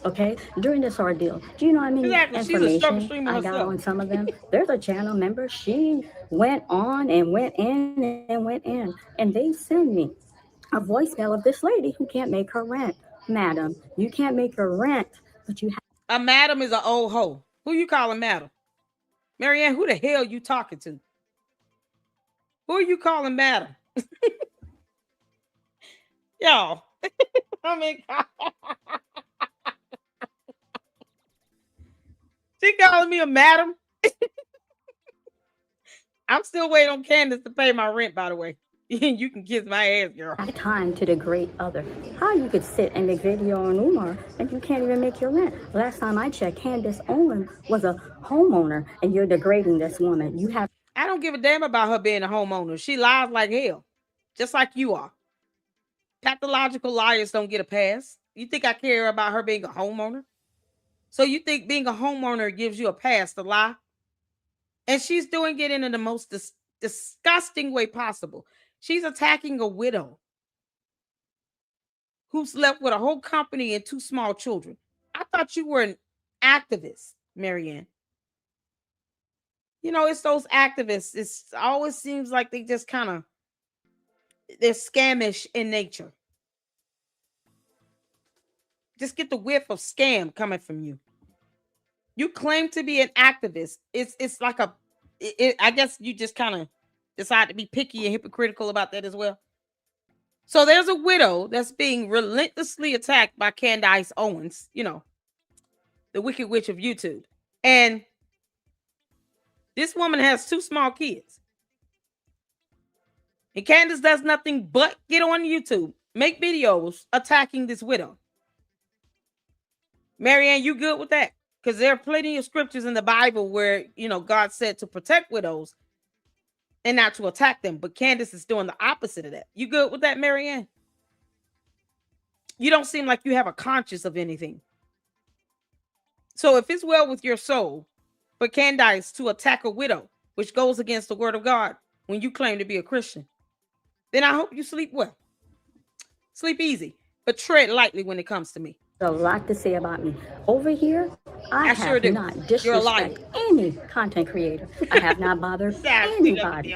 Okay, during this ordeal, do you know how many information I got on some of them? There's a channel member, she went on and went in and went in, and they send me a voicemail of this lady who can't make her rent. Madam, you can't make her rent, but you have. A madam is an old hoe. Who you calling madam? Maryanne, who the hell you talking to? Who are you calling madam? Y'all. I mean, she calling me a madam. I'm still waiting on Candace to pay my rent, by the way. You can kiss my ass, girl. Time to degrade others. How you could sit and make video on Umar and you can't even make your rent? Last time I checked, Candace Owen was a homeowner and you're degrading this woman. You have. I don't give a damn about her being a homeowner. She lies like hell, just like you are. Pathological liars don't get a pass. You think I care about her being a homeowner? So you think being a homeowner gives you a pass to lie? And she's doing it in the most disgusting way possible. She's attacking a widow who's left with a whole company and 2 small children. I thought you were an activist, Maryanne. You know, it's those activists. It always seems like they just kind of, they're scamish in nature. Just get the whiff of scam coming from you. You claim to be an activist. It's like I guess you just kind of decide to be picky and hypocritical about that as well. So there's a widow that's being relentlessly attacked by Candace Owens, you know, the Wicked Witch of YouTube. And this woman has 2 small kids. And Candace does nothing but get on YouTube, make videos attacking this widow. Maryanne, you good with that? Because there are plenty of scriptures in the Bible where, you know, God said to protect widows and not to attack them. But Candace is doing the opposite of that. You good with that, Maryanne? You don't seem like you have a conscience of anything. So if it's well with your soul for Candace to attack a widow, which goes against the word of God when you claim to be a Christian, then I hope you sleep well. Sleep easy, but tread lightly when it comes to me. A lot to say about me. Over here, I have sure do. not disrespected any content creator. I have not bothered anybody.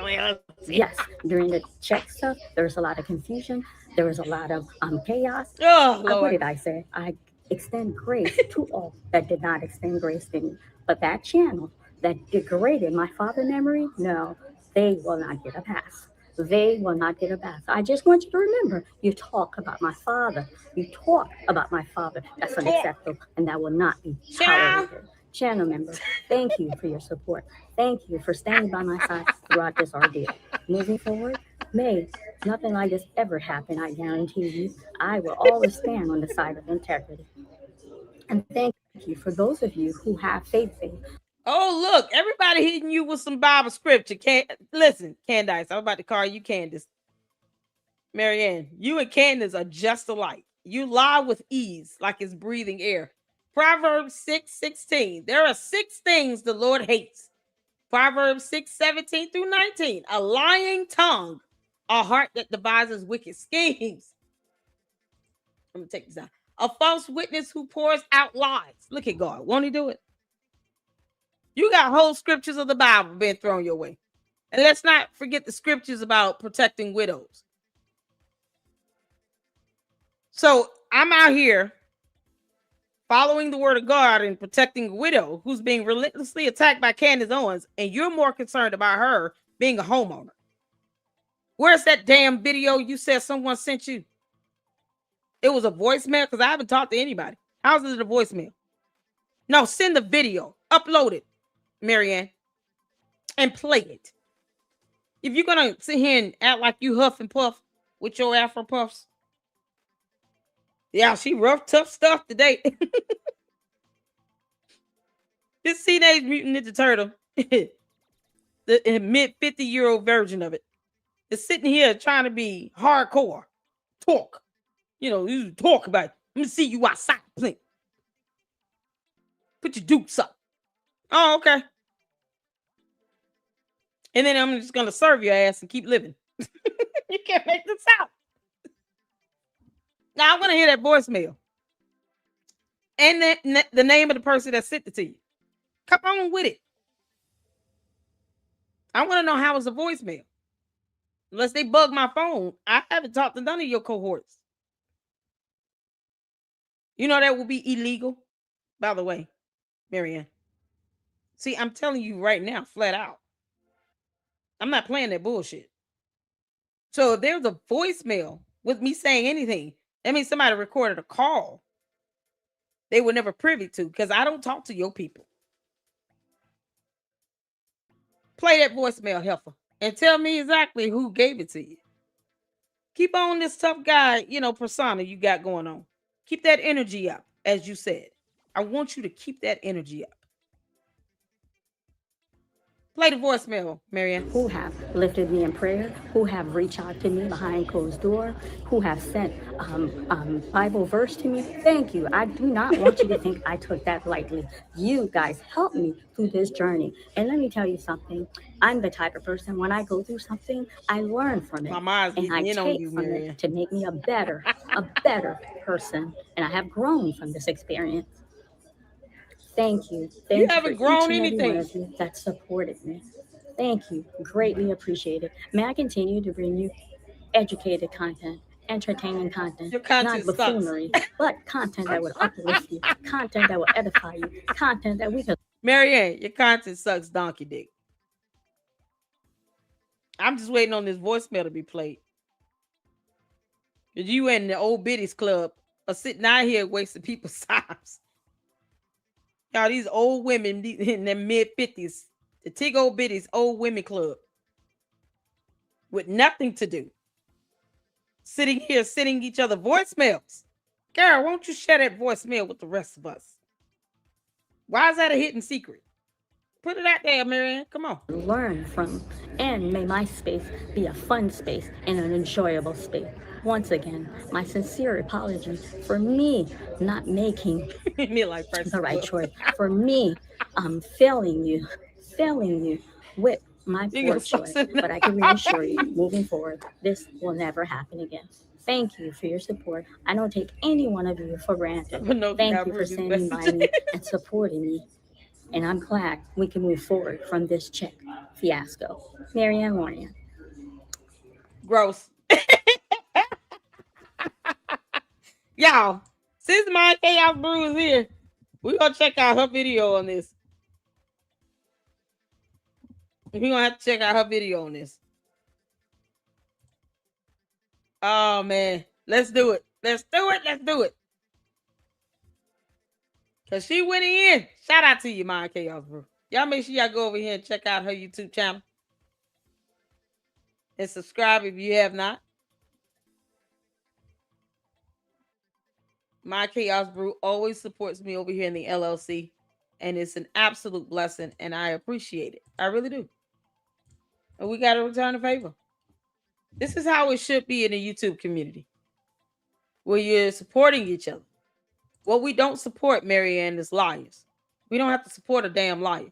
Yes, during the check stuff, there was a lot of confusion. There was a lot of chaos. Oh, Lord. What did I say? I extend grace to all that did not extend grace to me. But that channel that degraded my father memory, no, they will not get a pass. They will not get a pass. I just want you to remember, you talk about my father. You talk about my father. That's unacceptable, and that will not be tolerated. Channel members, thank you for your support. Thank you for standing by my side throughout this ordeal. Moving forward, may nothing like this ever happen, I guarantee you. I will always stand on the side of integrity. And thank you for those of you who have faith in me. Oh, look, everybody hitting you with some Bible scripture. Listen, Candace, I'm about to call you Candace. Maryanne, you and Candace are just alike. You lie with ease, like it's breathing air. Proverbs 6:16. There are 6 things the Lord hates. Proverbs 6:17 through 19. A lying tongue, a heart that devises wicked schemes. I'm going to take this out. A false witness who pours out lies. Look at God. Won't he do it? You got whole scriptures of the Bible being thrown your way. And let's not forget the scriptures about protecting widows. So I'm out here following the word of God and protecting a widow who's being relentlessly attacked by Candace Owens, and you're more concerned about her being a homeowner. Where's that damn video you said someone sent you? It was a voicemail, because I haven't talked to anybody. How's it a voicemail? No, send the video. Upload it, Maryanne, and play it. If you're going to sit here and act like you huff and puff with your Afro puffs, yeah, she rough, tough stuff today. This Teenage Mutant Ninja Turtle, the mid-50-year-old version of it, is sitting here trying to be hardcore. Talk. You know, you talk about it. Let me see you outside playing. Put your dukes up. Oh, okay. And then I'm just going to serve your ass and keep living. You can't make this out. Now, I want to hear that voicemail. And the name of the person that sent it to you. Come on with it. I want to know how it's a voicemail. Unless they bug my phone, I haven't talked to none of your cohorts. You know that will be illegal, by the way, Maryanne. See, I'm telling you right now, flat out. I'm not playing that bullshit. So if there's a voicemail with me saying anything, that means somebody recorded a call they were never privy to, because I don't talk to your people. Play that voicemail, heifer, and tell me exactly who gave it to you. Keep on this tough guy, persona you got going on. Keep that energy up, as you said. I want you to keep that energy up. Play the voicemail, Maryanne. Who have lifted me in prayer, who have reached out to me behind closed door, who have sent Bible verse to me. Thank you. I do not want you to think I took that lightly. You guys helped me through this journey. And let me tell you something. I'm the type of person, when I go through something, I learn from it. My mind's and I getting in on take you, from Maryanne. it to make me a better person. And I have grown from this experience. Thank you. Thank you haven't for grown each and anything. every one of you that supported me. Thank you. Greatly appreciated. May I continue to bring you educated content, entertaining content, Your content not buffoonery, but content that would uplift you, content that will edify you, content that we could. Maryanne, your content sucks donkey dick. I'm just waiting on this voicemail to be played. Cause you and the old biddies club are sitting out here wasting people's times. Y'all, these old women in their mid-50s, the Tig Old Biddies old women club, with nothing to do, sitting here sending each other voicemails. Girl, won't you share that voicemail with the rest of us? Why is that a hidden secret? Put it out there, Maryanne. Come on. Learn from, and may my space be a fun space and an enjoyable space. Once again, my sincere apologies for me not making the right choice, for me failing you with my poor choice. But I can reassure you, moving forward, this will never happen again. Thank you for your support. I don't take any one of you for granted. Thank you for standing by me and supporting me. And I'm glad we can move forward from this chick fiasco. Maryanne Warren. Gross. Y'all, since my Chaos Brew is here, we're going to check out her video on this. We're going to have to check out her video on this. Oh, man. Let's do it. Let's do it. Let's do it. Because she went in. Shout out to you, my Chaos Brew. Y'all make sure y'all go over here and check out her YouTube channel. And subscribe if you have not. My Chaos Brew always supports me over here in the LLC. And it's an absolute blessing. And I appreciate it. I really do. And we got to return the favor. This is how it should be in the YouTube community. Where you're supporting each other. What we don't support, Maryanne, is liars. We don't have to support a damn liar.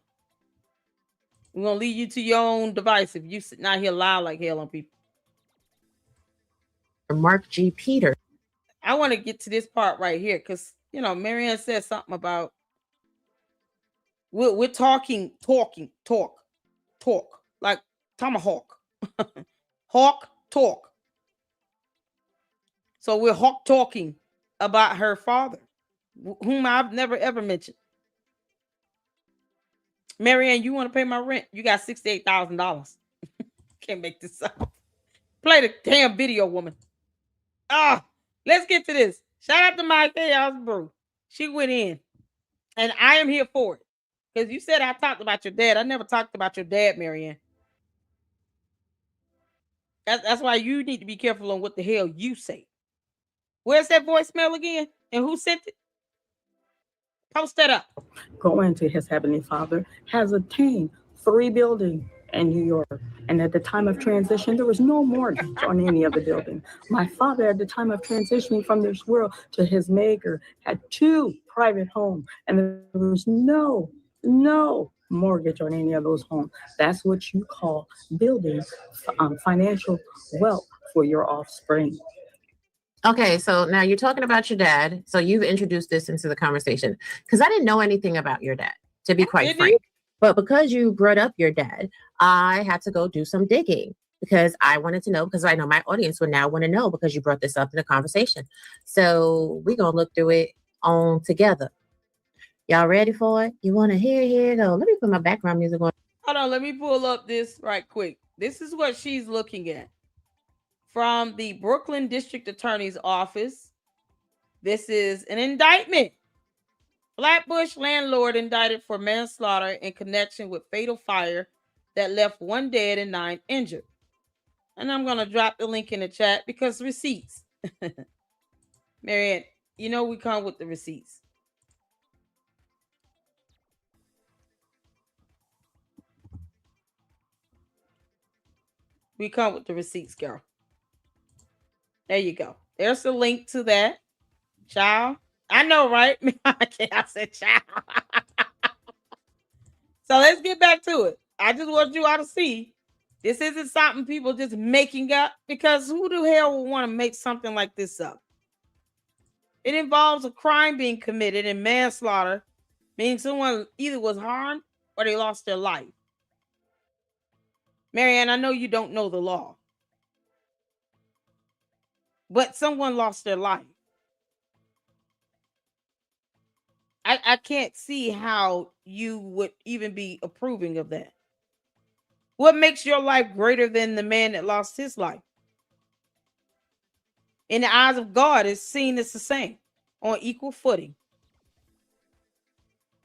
We're going to leave you to your own device if you sitting out here lie like hell on people. Mark G. Peter. I want to get to this part right here because, Maryanne said something about we're talking, talk, like tomahawk. Hawk, talk. So we're hawk talking about her father, whom I've never ever mentioned. Maryanne, you want to pay my rent? You got $68,000. Can't make this up. Play the damn video, woman. Let's get to this. Shout out to my Chaos Brew. She went in. And I am here for it. Because you said I talked about your dad. I never talked about your dad, Maryanne. That's why you need to be careful on what the hell you say. Where's that voicemail again? And who sent it? Post that up. Going to his Heavenly Father has obtained 3 buildings in New York. And at the time of transition, there was no mortgage on any of the buildings. My father, at the time of transitioning from this world to his maker, had 2 private homes. And there was no mortgage on any of those homes. That's what you call building financial wealth for your offspring. Okay, so now you're talking about your dad. So you've introduced this into the conversation because I didn't know anything about your dad, to be quite frank. But because you brought up your dad, I had to go do some digging because I wanted to know, because I know my audience would now want to know because you brought this up in the conversation. So we're going to look through it on together. Y'all ready for it? You want to hear? Here it go. Let me put my background music on. Hold on, let me pull up this right quick. This is what she's looking at. From the Brooklyn District Attorney's Office. This is an indictment. Flatbush landlord indicted for manslaughter in connection with fatal fire that left 1 dead and 9 injured. And I'm going to drop the link in the chat because receipts. Maryanne, you know we come with the receipts. We come with the receipts, girl. There you go. There's the link to that. Child. I know, right? I said child. So let's get back to it. I just want you all to see this isn't something people just making up, because who the hell would want to make something like this up? It involves a crime being committed, and manslaughter means someone either was harmed or they lost their life. Maryanne, I know you don't know the law, but someone lost their life. I can't see how you would even be approving of that. What makes your life greater than the man that lost his life? In the eyes of God, it's seen as the same, on equal footing.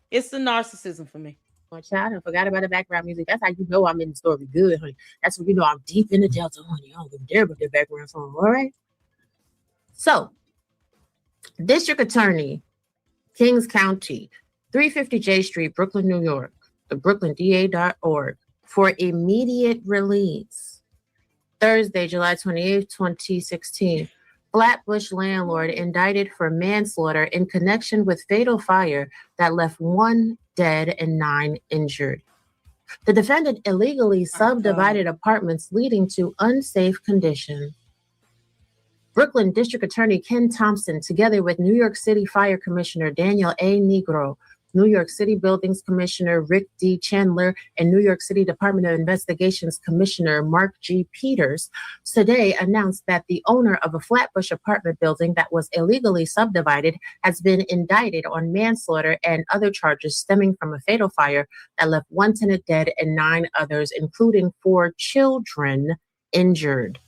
It's the narcissism for me. Oh, child, I forgot about the background music. That's how you know I'm in the story good, honey. That's when you know I'm deep in the Delta, honey. I don't give a damn about the background song, all right? So, District Attorney, Kings County, 350 J Street, Brooklyn, New York, the brooklynda.org, for immediate release. Thursday, July 28, 2016. Flatbush landlord indicted for manslaughter in connection with fatal fire that left 1 dead and 9 injured. The defendant illegally subdivided apartments, leading to unsafe conditions. Brooklyn District Attorney Ken Thompson, together with New York City Fire Commissioner Daniel A. Negro, New York City Buildings Commissioner Rick D. Chandler, and New York City Department of Investigations Commissioner Mark G. Peters, today announced that the owner of a Flatbush apartment building that was illegally subdivided has been indicted on manslaughter and other charges stemming from a fatal fire that left 1 tenant dead and 9 others, including 4 children, injured.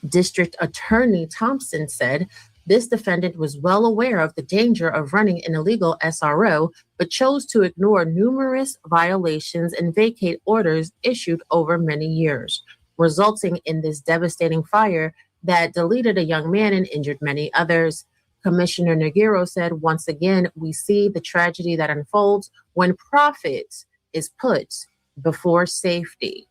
District Attorney Thompson said this defendant was well aware of the danger of running an illegal SRO, but chose to ignore numerous violations and vacate orders issued over many years, resulting in this devastating fire that deleted a young man and injured many others. Commissioner Negro said, once again, we see the tragedy that unfolds when profit is put before safety.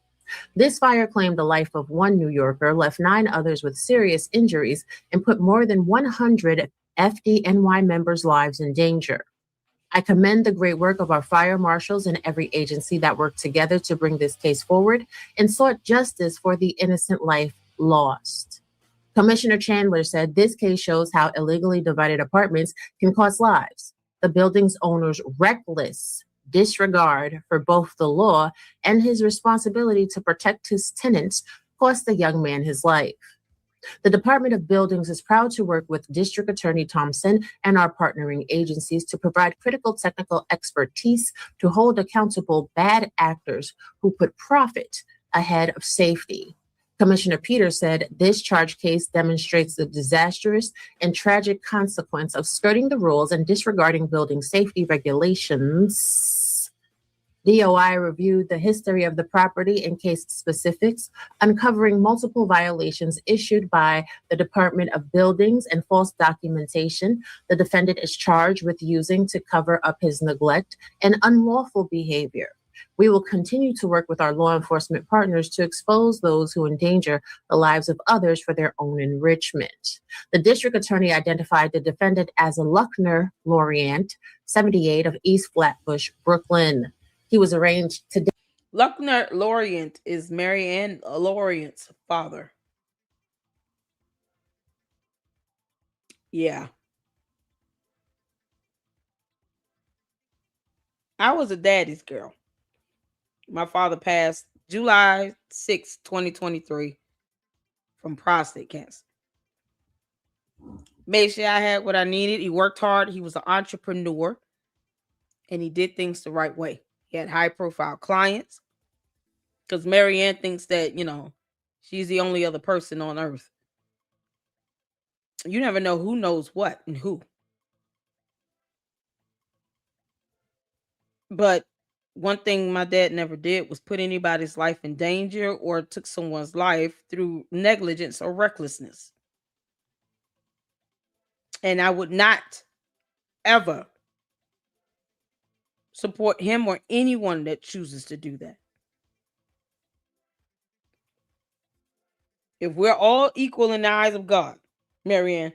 This fire claimed the life of 1 New Yorker, left 9 others with serious injuries, and put more than 100 FDNY members' lives in danger. I commend the great work of our fire marshals and every agency that worked together to bring this case forward and sought justice for the innocent life lost. Commissioner Chandler said this case shows how illegally divided apartments can cost lives. The building's owner's reckless disregard for both the law and his responsibility to protect his tenants cost the young man his life. The Department of Buildings is proud to work with District Attorney Thompson and our partnering agencies to provide critical technical expertise to hold accountable bad actors who put profit ahead of safety. Commissioner Peters said this charge case demonstrates the disastrous and tragic consequence of skirting the rules and disregarding building safety regulations. DOI reviewed the history of the property and case specifics, uncovering multiple violations issued by the Department of Buildings and false documentation the defendant is charged with using to cover up his neglect and unlawful behavior. We will continue to work with our law enforcement partners to expose those who endanger the lives of others for their own enrichment. The district attorney identified the defendant as a Luckner Laurant, 78, of East Flatbush, Brooklyn. He was arraigned today. Luckner Laurant is Maryanne Laurent's father. Yeah. I was a daddy's girl. My father passed July 6, 2023 from prostate cancer. Made sure I had what I needed. He worked hard. He was an entrepreneur. And he did things the right way. He had high-profile clients. Because Maryanne thinks that, she's the only other person on earth. You never know who knows what and who. But one thing my dad never did was put anybody's life in danger or took someone's life through negligence or recklessness. And I would not ever support him or anyone that chooses to do that. If we're all equal in the eyes of God, Maryanne,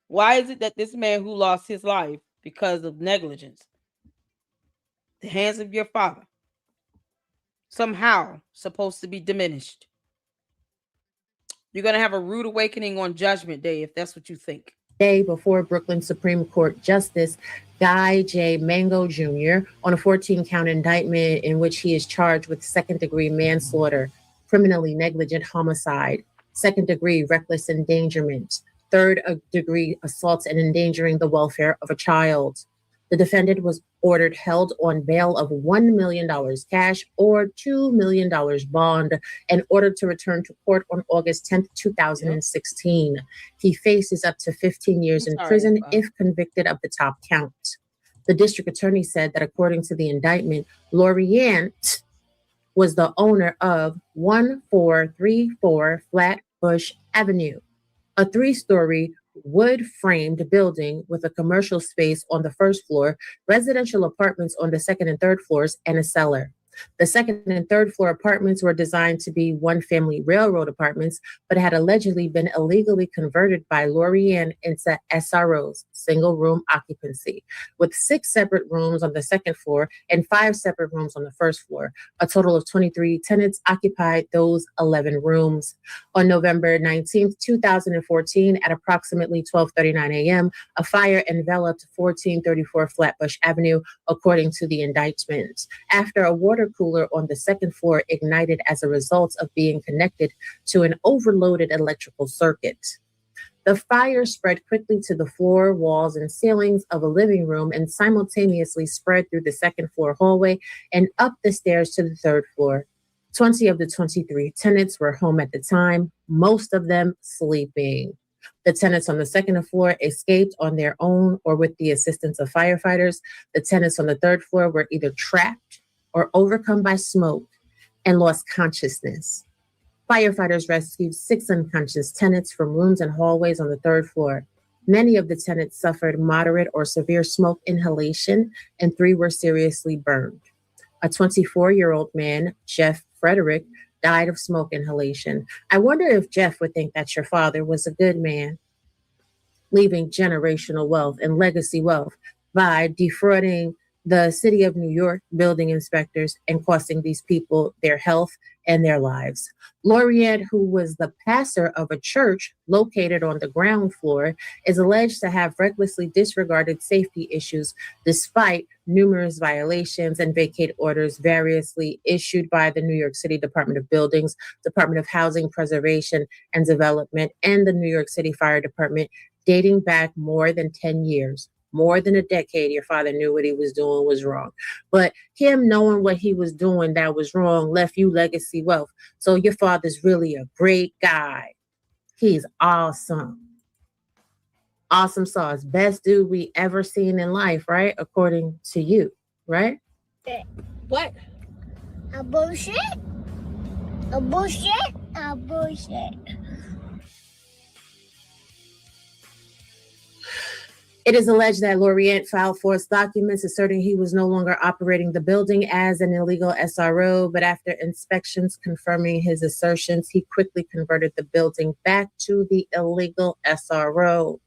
why is it that this man who lost his life because of negligence, the hands of your father, somehow supposed to be diminished? You're going to have a rude awakening on Judgment Day if that's what you think. Day before Brooklyn Supreme Court Justice Guy J. Mango Jr. on a 14-count indictment in which he is charged with second-degree manslaughter, criminally negligent homicide, second-degree reckless endangerment, third-degree assault and endangering the welfare of a child. The defendant was ordered held on bail of $1 million cash or $2 million bond and ordered to return to court on August 10th, 2016. He faces up to 15 years in prison if convicted of the top count. The district attorney said that according to the indictment, Laurant was the owner of 1434 Flatbush Avenue, a 3-story wood-framed building with a commercial space on the first floor, residential apartments on the second and third floors, and a cellar. The second and third floor apartments were designed to be one-family railroad apartments, but had allegedly been illegally converted by Laurant into SROs, single-room occupancy, with 6 separate rooms on the second floor and 5 separate rooms on the first floor. A total of 23 tenants occupied those 11 rooms. On November 19th, 2014, at approximately 12:39 a.m., a fire enveloped 1434 Flatbush Avenue, according to the indictment. After a water cooler on the second floor ignited as a result of being connected to an overloaded electrical circuit. The fire spread quickly to the floor, walls, and ceilings of a living room and simultaneously spread through the second floor hallway and up the stairs to the third floor. 20 of the 23 tenants were home at the time, most of them sleeping. The tenants on the second floor escaped on their own or with the assistance of firefighters. The tenants on the third floor were either trapped or overcome by smoke and lost consciousness. Firefighters rescued 6 unconscious tenants from rooms and hallways on the third floor. Many of the tenants suffered moderate or severe smoke inhalation, and 3 were seriously burned. A 24-year-old man, Jeff Frederick, died of smoke inhalation. I wonder if Jeff would think that your father was a good man, leaving generational wealth and legacy wealth by defrauding the city of New York building inspectors and costing these people their health and their lives. Laurant, who was the pastor of a church located on the ground floor, is alleged to have recklessly disregarded safety issues despite numerous violations and vacate orders variously issued by the New York City Department of Buildings, Department of Housing Preservation and Development, and the New York City Fire Department dating back more than 10 years. More than a decade, your father knew what he was doing was wrong. But him knowing what he was doing that was wrong left you legacy wealth. So your father's really a great guy. He's awesome. Awesome sauce. Best dude we ever seen in life, right? According to you, right? What? A bullshit? A bullshit? A bullshit. It is alleged that Laurant filed false documents asserting he was no longer operating the building as an illegal SRO, but after inspections confirming his assertions, he quickly converted the building back to the illegal SRO.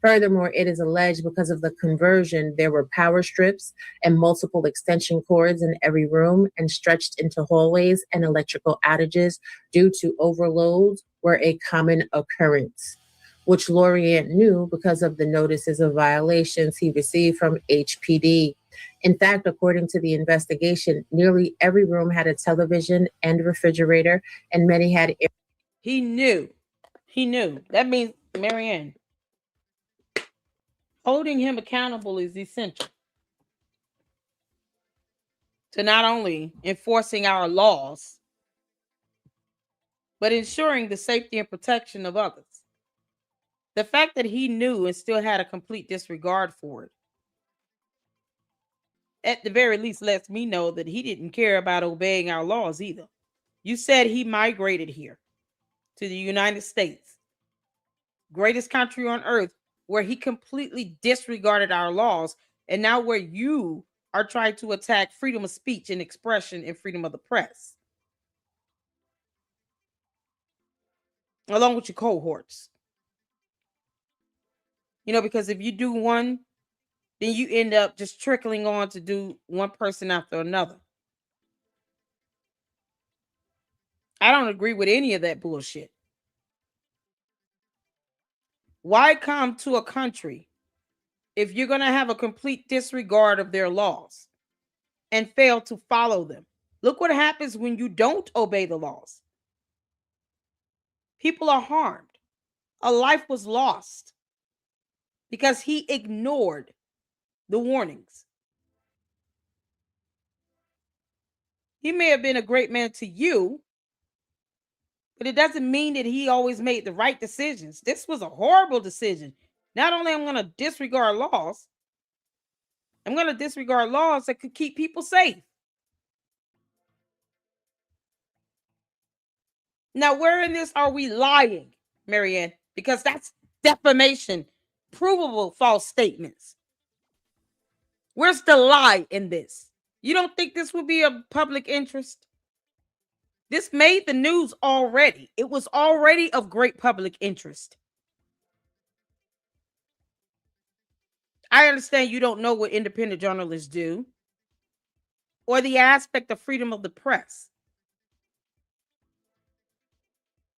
Furthermore, it is alleged because of the conversion, there were power strips and multiple extension cords in every room and stretched into hallways, and electrical outages due to overloads were a common occurrence, which Laurant knew because of the notices of violations he received from HPD. In fact, according to the investigation, nearly every room had a television and refrigerator, and many had air. He knew. That means, Maryanne, holding him accountable is essential to not only enforcing our laws, but ensuring the safety and protection of others. The fact that he knew and still had a complete disregard for it at the very least lets me know that he didn't care about obeying our laws either. You said he migrated here to the United States, greatest country on earth, where he completely disregarded our laws, and now where you are trying to attack freedom of speech and expression and freedom of the press, along with your cohorts. You know, because if you do one, then you end up just trickling on to do one person after another. I don't agree with any of that bullshit. Why come to a country if you're going to have a complete disregard of their laws and fail to follow them? Look what happens when you don't obey the laws. People are harmed. A life was lost because he ignored the warnings. He may have been a great man to you, but it doesn't mean that he always made the right decisions. This was a horrible decision. Not only am I going to disregard laws, I'm going to disregard laws that could keep people safe. Now, where in this are we lying, Maryanne? Because that's defamation, provable false statements. Where's the lie in this? You don't think this would be of public interest? This made the news already. It was already of great public interest. I understand you don't know what independent journalists do or the aspect of freedom of the press.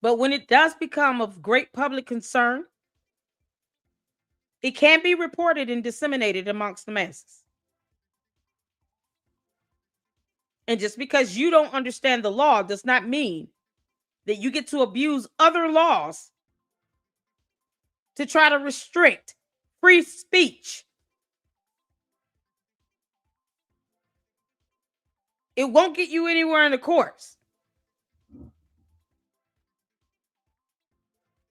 But when it does become of great public concern, it can be reported and disseminated amongst the masses. And just because you don't understand the law does not mean that you get to abuse other laws to try to restrict free speech. It won't get you anywhere in the courts.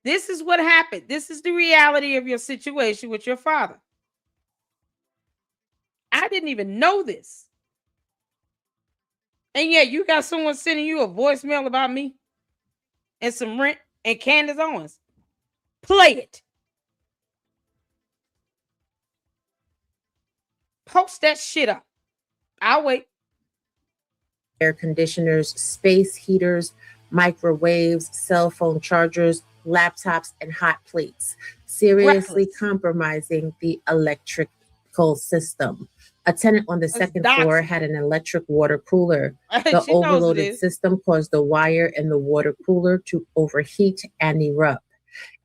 This is what happened. This is the reality of your situation with your father. I didn't even know this. And yet you got someone sending you a voicemail about me and some rent and Candace Owens. Play it. Post that shit up. I'll wait. Air conditioners, space heaters, microwaves, cell phone chargers, laptops, and hot plates, seriously compromising the electrical system. A tenant on the second floor had an electric water cooler. The overloaded system caused the wire in the water cooler to overheat and erupt.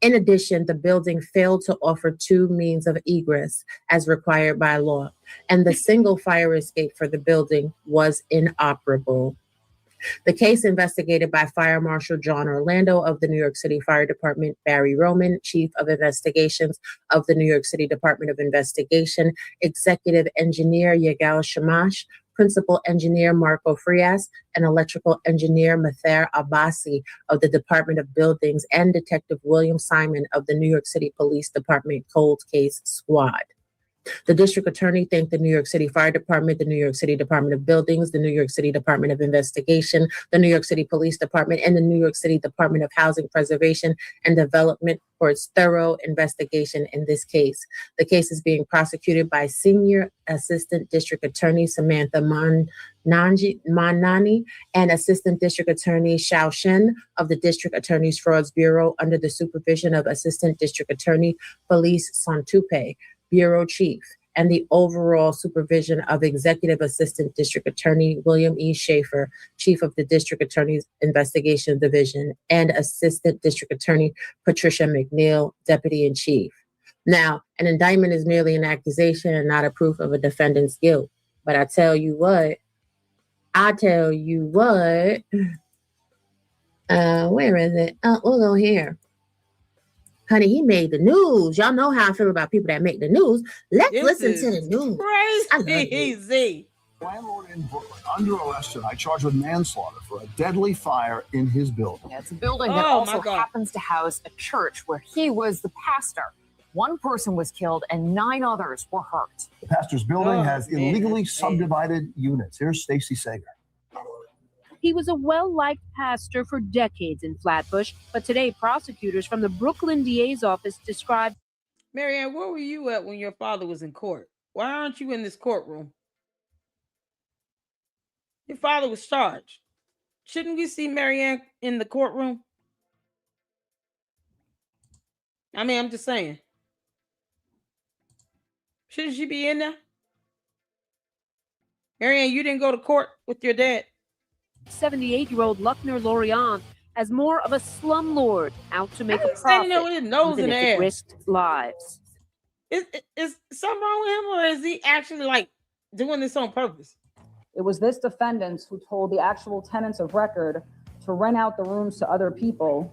In addition, the building failed to offer 2 means of egress as required by law, and the single fire escape for the building was inoperable. The case investigated by Fire Marshal John Orlando of the New York City Fire Department, Barry Roman, Chief of Investigations of the New York City Department of Investigation, Executive Engineer Yigal Shamash, Principal Engineer Marco Frias, and Electrical Engineer Mather Abbasi of the Department of Buildings, and Detective William Simon of the New York City Police Department Cold Case Squad. The district attorney thanked the New York City Fire Department, the New York City Department of Buildings, the New York City Department of Investigation, the New York City Police Department, and the New York City Department of Housing Preservation and Development for its thorough investigation in this case. The case is being prosecuted by Senior Assistant District Attorney Samantha Manani and Assistant District Attorney Xiao Shen of the District Attorney's Frauds Bureau under the supervision of Assistant District Attorney Felice Santupe, Bureau Chief, and the overall supervision of Executive Assistant District Attorney William E. Schaefer, Chief of the District Attorney's Investigation Division, and Assistant District Attorney Patricia McNeil, Deputy in Chief. Now, an indictment is merely an accusation and not a proof of a defendant's guilt. But I tell you what, where is it? We'll go here. Honey, he made the news. Y'all know how I feel about people that make the news. Let's listen to the news. Crazy. Landlord in Brooklyn under arrest tonight, charged with manslaughter for a deadly fire in his building. Yeah, it's a building that also happens to house a church where he was the pastor. 1 person was killed and 9 others were hurt. The pastor's building has illegally subdivided units. Here's Stacy Sager. He was a well-liked pastor for decades in Flatbush, but today prosecutors from the Brooklyn DA's office described... Maryanne, where were you at when your father was in court? Why aren't you in this courtroom? Your father was charged. Shouldn't we see Maryanne in the courtroom? I mean, I'm just saying. Shouldn't she be in there? Maryanne, you didn't go to court with your dad. 78-year-old Luckner Laurent as more of a slumlord out to make a profit, there with his nose in the even if air. it risked lives. Is something wrong with him, or is he actually like doing this on purpose? It was this defendant who told the actual tenants of record to rent out the rooms to other people,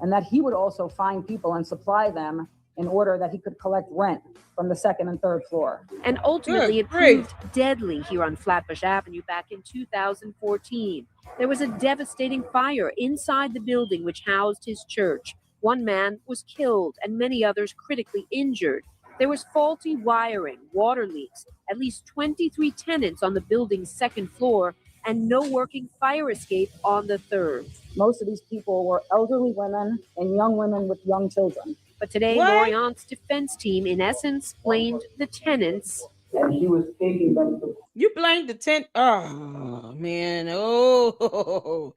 and that he would also find people and supply them in order that he could collect rent from the 2nd and 3rd floor. And ultimately, it proved deadly here on Flatbush Avenue back in 2014. There was a devastating fire inside the building which housed his church. 1 man was killed and many others critically injured. There was faulty wiring, water leaks, at least 23 tenants on the building's 2nd floor, and no working fire escape on the 3rd. Most of these people were elderly women and young women with young children. But today, Laurent's defense team, in essence, blamed the tenants. And he was taking them to... You blamed the tent. Oh, man. Oh,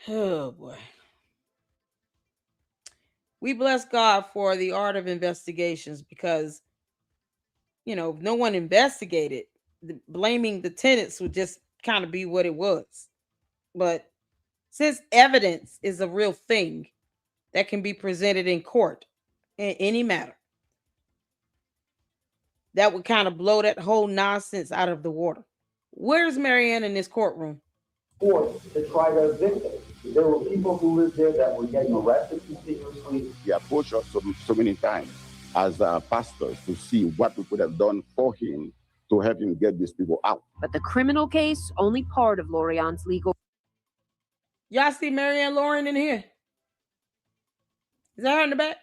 boy. We bless God for the art of investigations because, you know, if no one investigated, blaming the tenants would just kind of be what it was. But since evidence is a real thing that can be presented in court in any matter, that would kind of blow that whole nonsense out of the water. Where's Maryanne in this courtroom? Forced to try to evict them. There were people who lived there that were getting arrested continuously. He approached us so many times as pastors to see what we could have done for him to help him get these people out. But the criminal case, only part of Laurent's legal. Y'all see Maryanne Laurent in here? Is that her in the back?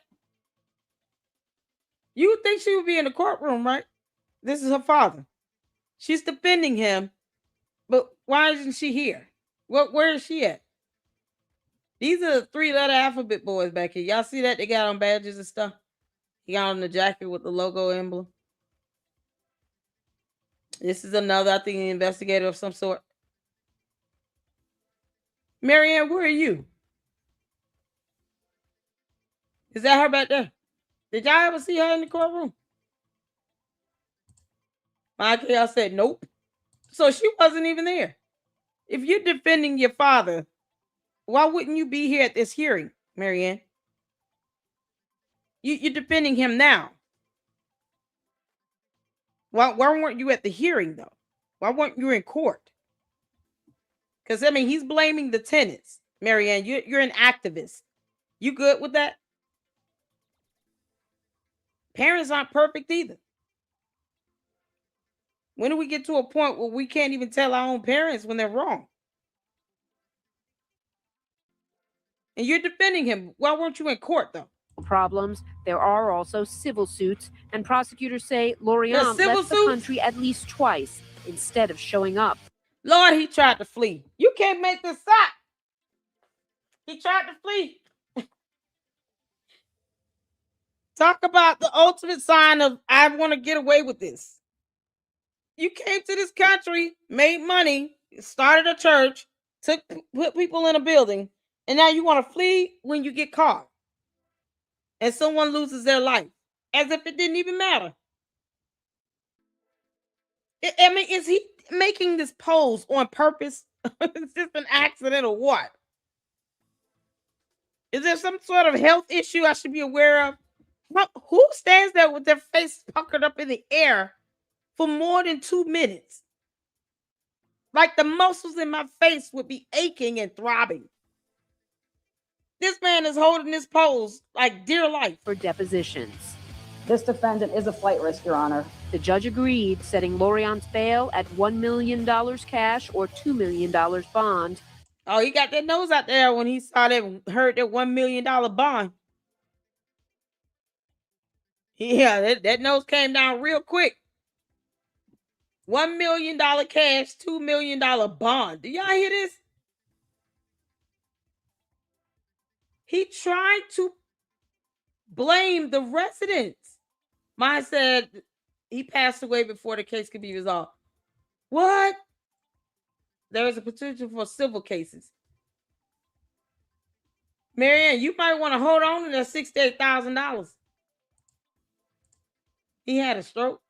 You would think she would be in the courtroom, right? This is her father. She's defending him, but why isn't she here? Where is she at? These are the 3-letter alphabet boys back here. Y'all see that? They got on badges and stuff. He got on the jacket with the logo emblem. This is another, I think, an investigator of some sort. Maryanne, where are you? Is that her back there? Did y'all ever see her in the courtroom? Y'all said nope. So she wasn't even there. If you're defending your father, why wouldn't you be here at this hearing, Maryanne? You're defending him now. Why weren't you at the hearing, though? Why weren't you in court? Because, I mean, he's blaming the tenants. Maryanne, you're an activist. You good with that? Parents aren't perfect either. When do we get to a point where we can't even tell our own parents when they're wrong? And you're defending him. Why weren't you in court, though? Problems. There are also civil suits, and prosecutors say Laurent left the country at least twice instead of showing up. Lord, he tried to flee. You can't make this up. He tried to flee. Talk about the ultimate sign of I want to get away with this. You came to this country, made money, started a church, put people in a building, and now you want to flee when you get caught. And someone loses their life. As if it didn't even matter. I mean, is he making this pose on purpose? Is this an accident or what? Is there some sort of health issue I should be aware of? Who stands there with their face puckered up in the air for more than 2 minutes? Like the muscles in my face would be aching and throbbing. This man is holding this pose like dear life. For depositions. This defendant is a flight risk, Your Honor. The judge agreed, setting Laurent's bail at $1 million cash or $2 million bond. Oh, he got that nose out there when he saw that, heard that $1 million bond. Yeah, that nose came down real quick. $1 million cash, $2 million bond. Do y'all hear this? He tried to blame the residents. Mine said he passed away before the case could be resolved. What? There is a potential for civil cases. Maryanne, you might want to hold on to that $68,000. He had a stroke.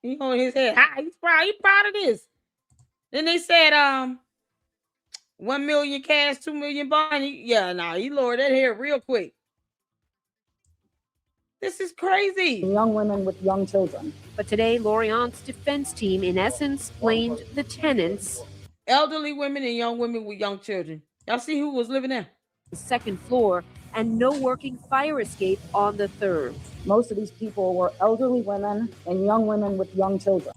He on his head high. He's proud of this. Then they said 1 million cash, 2 million bond. He lowered that hair real quick. This is crazy. Young women with young children. But today, Laurent's defense team, in essence, blamed the tenants. Elderly women and young women with young children. Y'all see who was living there? The second floor, and no working fire escape on the third. Most of these people were elderly women and young women with young children.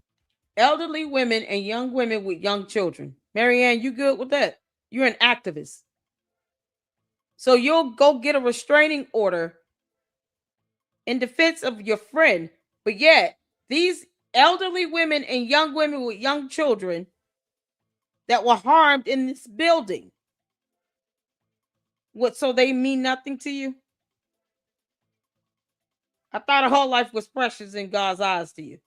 Elderly women and young women with young children. Maryanne, you good with that? You're an activist. So you'll go get a restraining order in defense of your friend, but yet these elderly women and young women with young children that were harmed in this building, what, so they mean nothing to you? I thought her whole life was precious in God's eyes to you.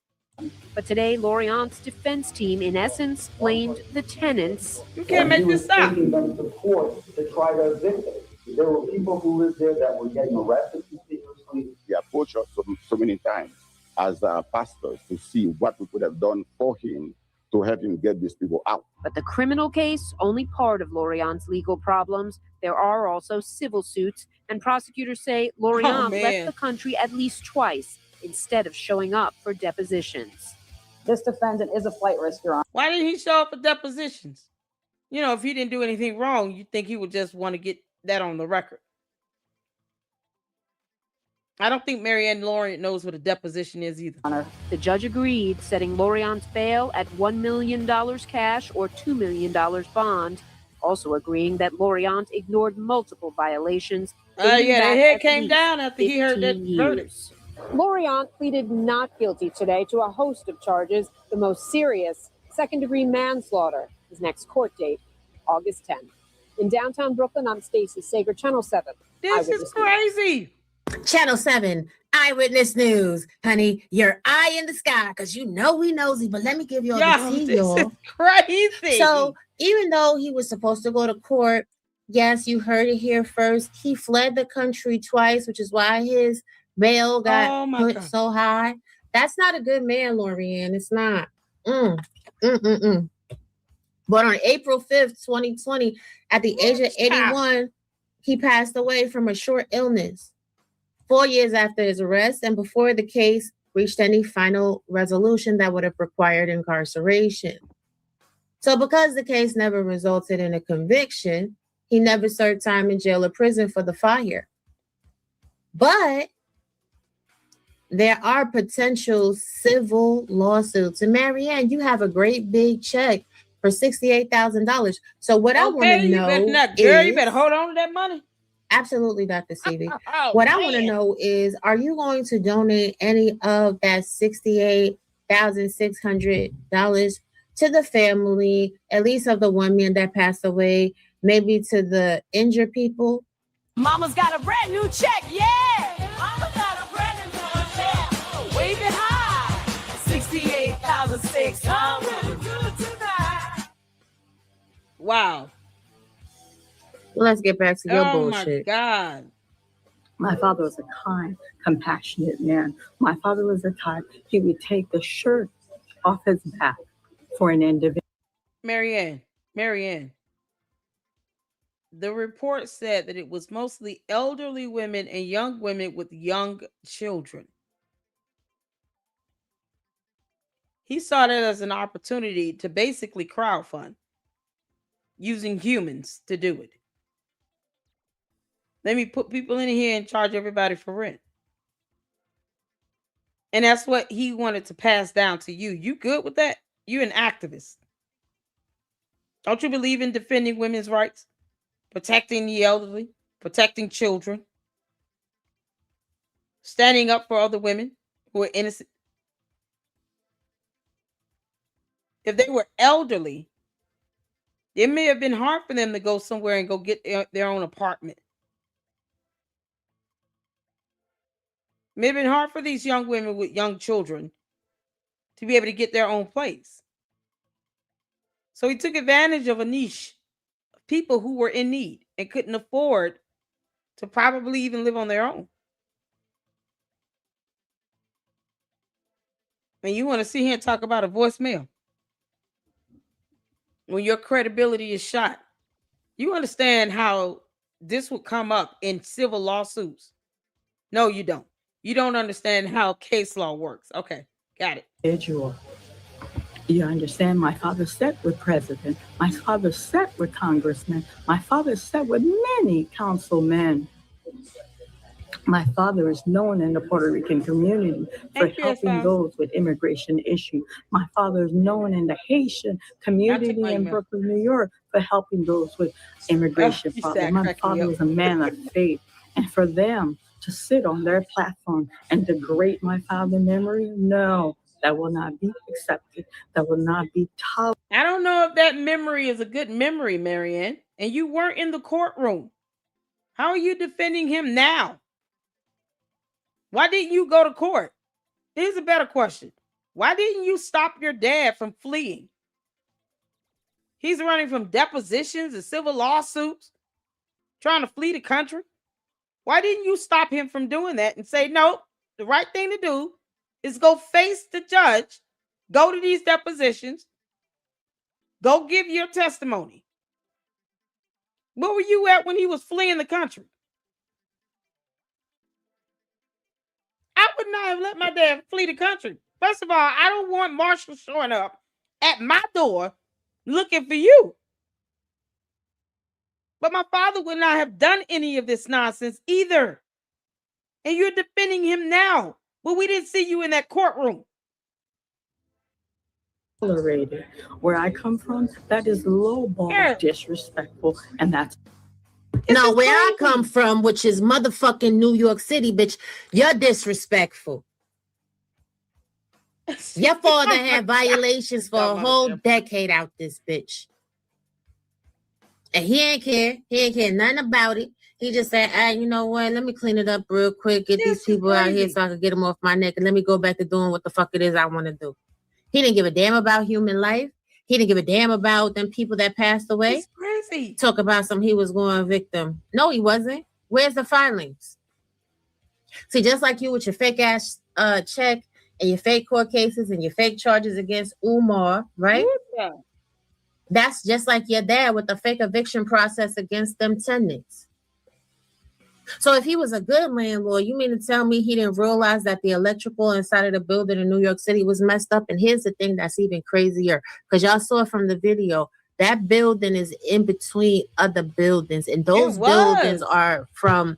But today, Laurent's defense team, in essence, blamed the tenants. You can't make this up. Taking them to court to try to evict them. There were people who lived there that were getting arrested continuously. He approached us so many times as pastors to see what we could have done for him to help him get these people out. But the criminal case, only part of Laurent's legal problems. There are also civil suits, and prosecutors say Laurent left the country at least twice instead of showing up for depositions. This defendant is a flight risk, Your Honor. Why didn't he show up for depositions? You know, if he didn't do anything wrong, you'd think he would just want to get that on the record. I don't think Maryanne Laurent knows what a deposition is either. The judge agreed, setting Laurent's bail at $1 million cash or $2 million bond, also agreeing that Laurent ignored multiple violations. The head came down after he heard that verdict. Laurent pleaded not guilty today to a host of charges, the most serious, second-degree manslaughter. His next court date, August 10th. In downtown Brooklyn, I'm Stacey Sager, Channel 7. This is crazy. Channel 7, Eyewitness News. Honey, your eye in the sky, because you know we nosy, but let me give you all the tea, y'all. This is crazy. So even though he was supposed to go to court, yes, you heard it here first, he fled the country twice, which is why his bail got put so high. That's not a good man, Laurent. It's not. But on April 5th, 2020, at the age of 81, he passed away from a short illness. 4 years after his arrest and before the case reached any final resolution that would have required incarceration. So because the case never resulted in a conviction, he never served time in jail or prison for the fire. But there are potential civil lawsuits. And Maryanne, you have a great big check for $68,000. So what I want to know you better hold on to that money. Absolutely, Dr. Stevie. What I want to know is, are you going to donate any of that $68,600 to the family, at least of the one man that passed away, maybe to the injured people? Mama's got a brand new check, yeah! Mama's got a brand new check. Wave it high. $68,600. Wow. Let's get back to your bullshit. Oh my God. My father was a kind, compassionate man. My father was the type, he would take the shirt off his back for an individual. Maryanne. The report said that it was mostly elderly women and young women with young children. He saw that as an opportunity to basically crowdfund using humans to do it. Let me put people in here and charge everybody for rent. And that's what he wanted to pass down to you. You good with that? You're an activist. Don't you believe in defending women's rights? Protecting the elderly? Protecting children? standing up for other women who are innocent. If they were elderly, it may have been hard for them to go somewhere and go get their own apartment. It may have been hard for these young women with young children to be able to get their own place. So he took advantage of a niche of people who were in need and couldn't afford to probably even live on their own. And you want to sit here and talk about a voicemail when your credibility is shot. You understand how this would come up in civil lawsuits? No, you don't. You don't understand how case law works. Okay, got it. Individual. You understand? My father sat with president. My father sat with congressmen. My father sat with many councilmen. My father is known in the Puerto Rican community for helping those with immigration issues. My father is known in the Haitian community in Brooklyn, New York, for helping those with immigration problems. My father was a man of faith. And for them to sit on their platform and degrade my father's memory, no, that will not be accepted. That will not be tolerated. I don't know if that memory is a good memory, Maryanne, and you weren't in the courtroom. How are you defending him now? Why didn't you go to court? Here's a better question. Why didn't you stop your dad from fleeing? He's running from depositions and civil lawsuits, trying to flee the country. Why didn't you stop him from doing that and say, no, the right thing to do is go face the judge, go to these depositions, go give your testimony? Where were you at when he was fleeing the country? I would not have let my dad flee the country. First of all, I don't want marshals showing up at my door looking for you. But my father would not have done any of this nonsense either. And you're defending him now. But we didn't see you in that courtroom. Tolerated. Where I come from, that is lowball, disrespectful, and that's. No, where I come from, which is motherfucking New York City, bitch, you're disrespectful. Your father had violations for a whole decade out this bitch. And he ain't care. He ain't care nothing about it. He just said, hey, you know what? Let me clean it up real quick. Get these people out here so I can get them off my neck. And let me go back to doing what the fuck it is I want to do. He didn't give a damn about human life. He didn't give a damn about them people that passed away. It's crazy. Talk about he was going victim. No, he wasn't. Where's the filings? See, just like you with your fake ass check and your fake court cases and your fake charges against Umar, right? Yeah. That's just like your dad with the fake eviction process against them tenants. So if he was a good landlord, you mean to tell me he didn't realize that the electrical inside of the building in New York City was messed up? And here's the thing that's even crazier, because y'all saw from the video, that building is in between other buildings, and those buildings are from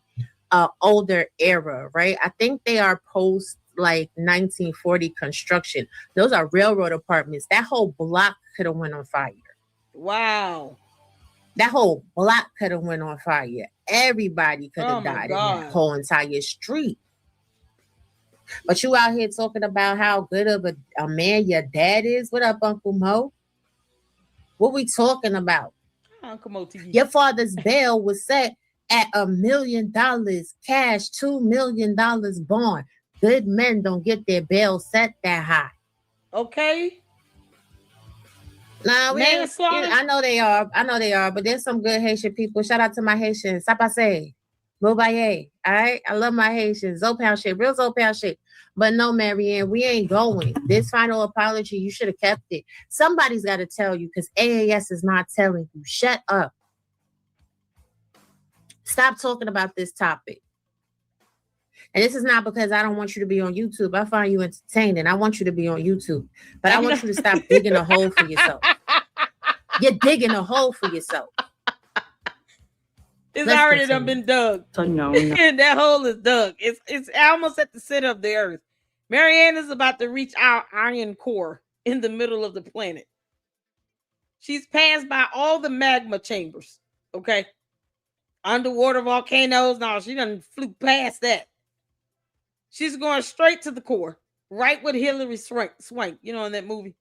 older era, right? I think they are post like 1940 construction. Those are railroad apartments. That whole block could have went on fire. Wow. That whole block could have went on fire. Everybody could have died in that whole entire street. But you out here talking about how good of a man your dad is. What up, Uncle Mo? What we talking about? Uncle Mo TV. Your father's bail was set at $1 million cash, $2 million bond. Good men don't get their bail set that high. Okay. Nah, I know they are, but there's some good Haitian people. Shout out to my Haitians. Sapase, Mobaye. All right. I love my Haitians. Zopal shit, real Zopal shit. But no, Maryanne, we ain't going. This final apology, you should have kept it. Somebody's got to tell you, because AAS is not telling you. Shut up. Stop talking about this topic. And this is not because I don't want you to be on YouTube. I find you entertaining. I want you to be on YouTube. But I want you to stop digging a hole for yourself. You're digging a hole for yourself. It's already done been dug. No. And that hole is dug. It's almost at the center of the earth. Maryanne is about to reach our iron core in the middle of the planet. She's passed by all the magma chambers. Okay. Underwater volcanoes. No, she done flew past that. She's going straight to the core, right with Hillary Swank. You know, in that movie,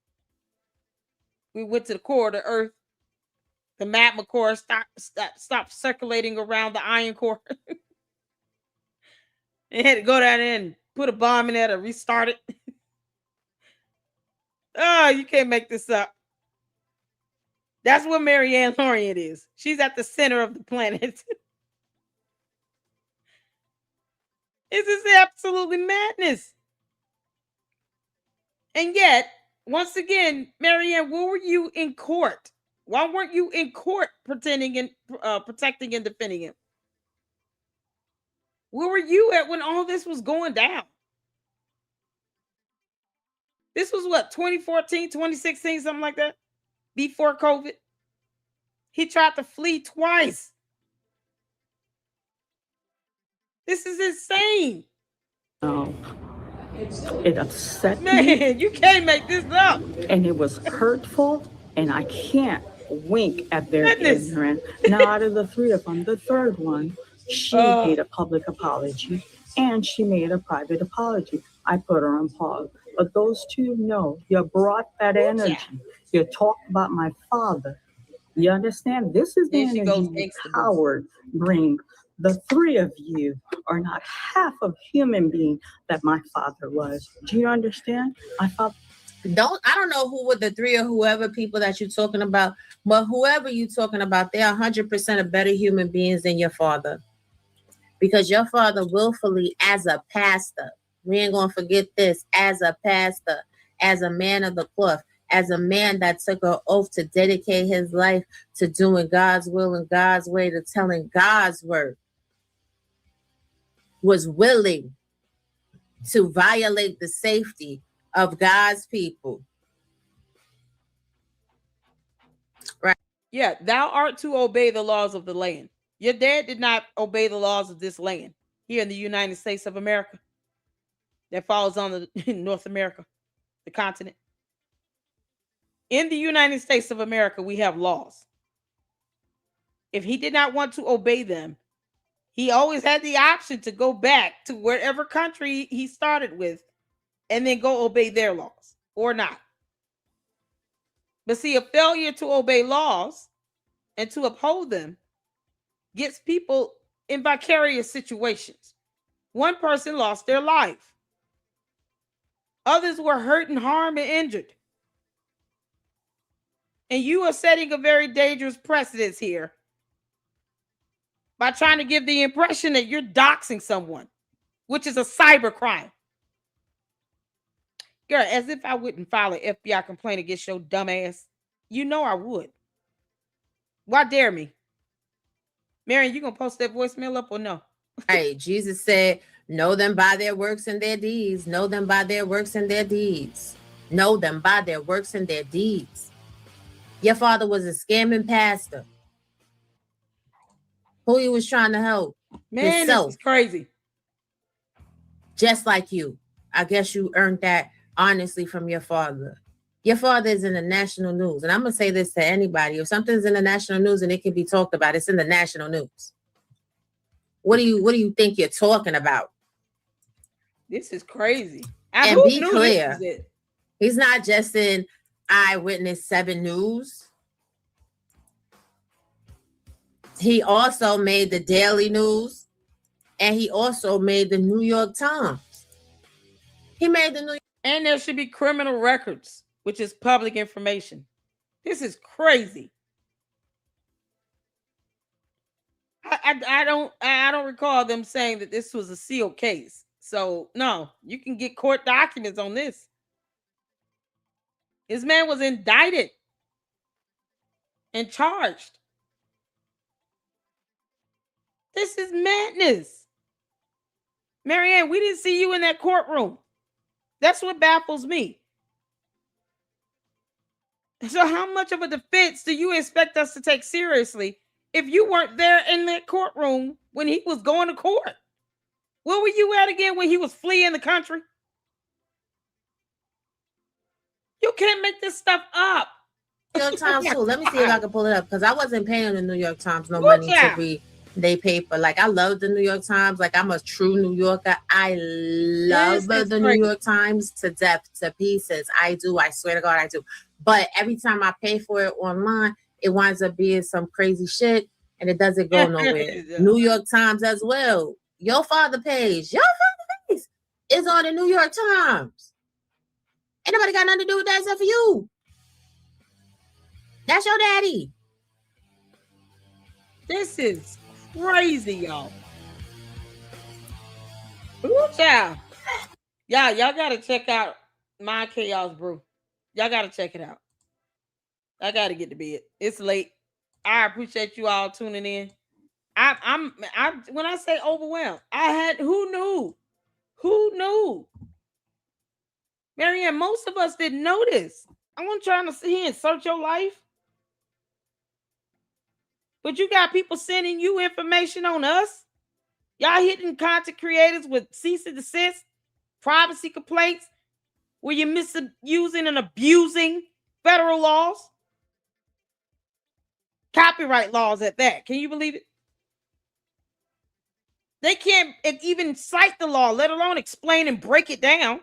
we went to the core of the earth. The magma core stopped circulating around the iron core. They had to go down there and put a bomb in there to restart it. Oh, you can't make this up. That's what Maryanne Laurent is. She's at the center of the planet. This is absolutely madness. And yet, once again, Maryanne, where were you in court? Why weren't you in court pretending and protecting and defending him? Where were you at when all this was going down? This was what, 2014, 2016, something like that? Before COVID. He tried to flee twice. This is insane. Oh, it upset me. Man, you can't make this up. And it was hurtful, and I can't wink at their ignorance. Now, out of the three of them, the third one, she made a public apology, and she made a private apology. I put her on pause. But those two, no, you brought that energy. You talked about my father. You understand? This is the energy Howard brings. The three of you are not half of human being that my father was. Do you understand? I don't know who with the three or whoever people that you're talking about, but whoever you're talking about, they're 100% a better human beings than your father. Because your father willfully, as a pastor, we ain't gonna forget this, as a pastor, as a man of the cloth, as a man that took an oath to dedicate his life to doing God's will and God's way, to telling God's word, was willing to violate the safety of God's people. Right. Yeah, thou art to obey the laws of the land. Your dad did not obey the laws of this land here in the United States of America that falls on the North America, the continent. In the United States of America, we have laws. If he did not want to obey them, he always had the option to go back to wherever country he started with and then go obey their laws or not. But see, a failure to obey laws and to uphold them gets people in vicarious situations. One person lost their life. Others were hurt and harmed and injured. And you are setting a very dangerous precedence here by trying to give the impression that you're doxing someone, which is a cyber crime. Girl, as if I wouldn't file an FBI complaint against your dumb ass. You know I would. Why dare me? Maryanne, you gonna post that voicemail up or no? Hey, Jesus said, know them by their works and their deeds. Know them by their works and their deeds. Know them by their works and their deeds. Your father was a scamming pastor. Who he was trying to help? Man, himself. This is crazy. Just like you. I guess you earned that honestly from your father. Your father is in the national news. And I'm going to say this to anybody. If something's in the national news and it can be talked about, it's in the national news. What do you think you're talking about? This is crazy. And be clear. He's not just in Eyewitness 7 News. He also made the Daily News, and he also made the New York Times. He made the New York. And there should be criminal records, which is public information. This is crazy. I don't recall them saying that this was a sealed case. So no, you can get court documents on this. This man was indicted and charged. This is madness. Maryanne, we didn't see you in that courtroom. That's what baffles me. So how much of a defense do you expect us to take seriously if you weren't there in that courtroom when he was going to court? Where were you at again when he was fleeing the country? You can't make this stuff up. New York Times too. Let me see if I can pull it up, because I wasn't paying the New York Times no money to read they paper. Like, I love the New York Times. Like, I'm a true New Yorker. I love the New York Times to death, to pieces. I do. I swear to God, I do. But every time I pay for it online, it winds up being some crazy shit, and it doesn't go nowhere. New York Times as well. Your father page is on the New York Times. Ain't nobody got nothing to do with that except for you. That's your daddy. This is crazy, y'all. Ooh, child. Y'all gotta check out My Chaos Brew. Y'all gotta check it out. I gotta get to bed. It's late. I appreciate you all tuning in. I'm when I say overwhelmed, who knew? Who knew? Maryanne, most of us didn't know this. I wasn't trying to sit here and search your life. But you got people sending you information on us. Y'all hitting content creators with cease and desist, privacy complaints, where you're misusing and abusing federal laws, copyright laws at that. Can you believe it? They can't even cite the law, let alone explain and break it down.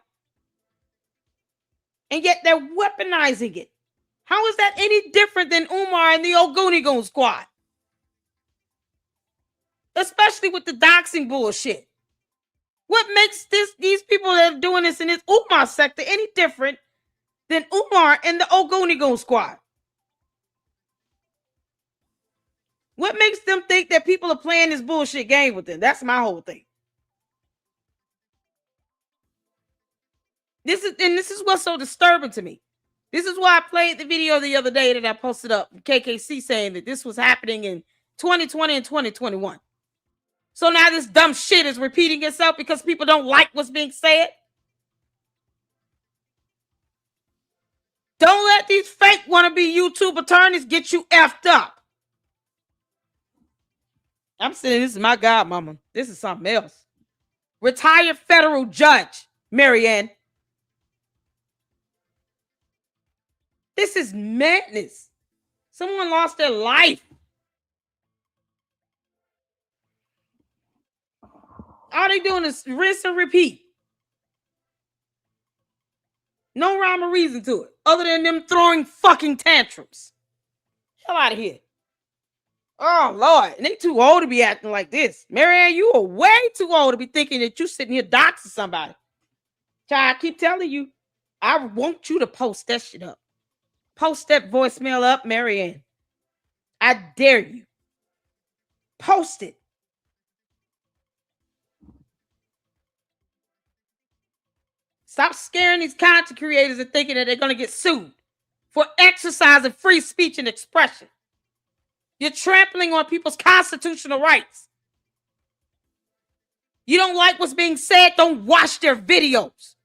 And yet they're weaponizing it. How is that any different than Umar and the Ogonigon squad? Especially with the doxing bullshit. What makes these people that are doing this in this Umar sector any different than Umar and the Ogonigon squad? What makes them think that people are playing this bullshit game with them? That's my whole thing. This is what's so disturbing to me. This is why I played the video the other day that I posted up, KKC, saying that this was happening in 2020 and 2021. So now this dumb shit is repeating itself because people don't like what's being said. Don't let these fake wannabe YouTube attorneys get you effed up. I'm saying this is my godmama. This is something else. Retired federal judge, Maryanne. This is madness. Someone lost their life. All they doing is rinse and repeat. No rhyme or reason to it, other than them throwing fucking tantrums. Hell out of here. Oh, Lord. And they too old to be acting like this. Maryanne, you are way too old to be thinking that you sitting here doxing somebody. Child, I keep telling you, I want you to post that shit up. Post that voicemail up, Maryanne. I dare you. Post it. Stop scaring these content creators and thinking that they're going to get sued for exercising free speech and expression. You're trampling on people's constitutional rights. You don't like what's being said, don't watch their videos.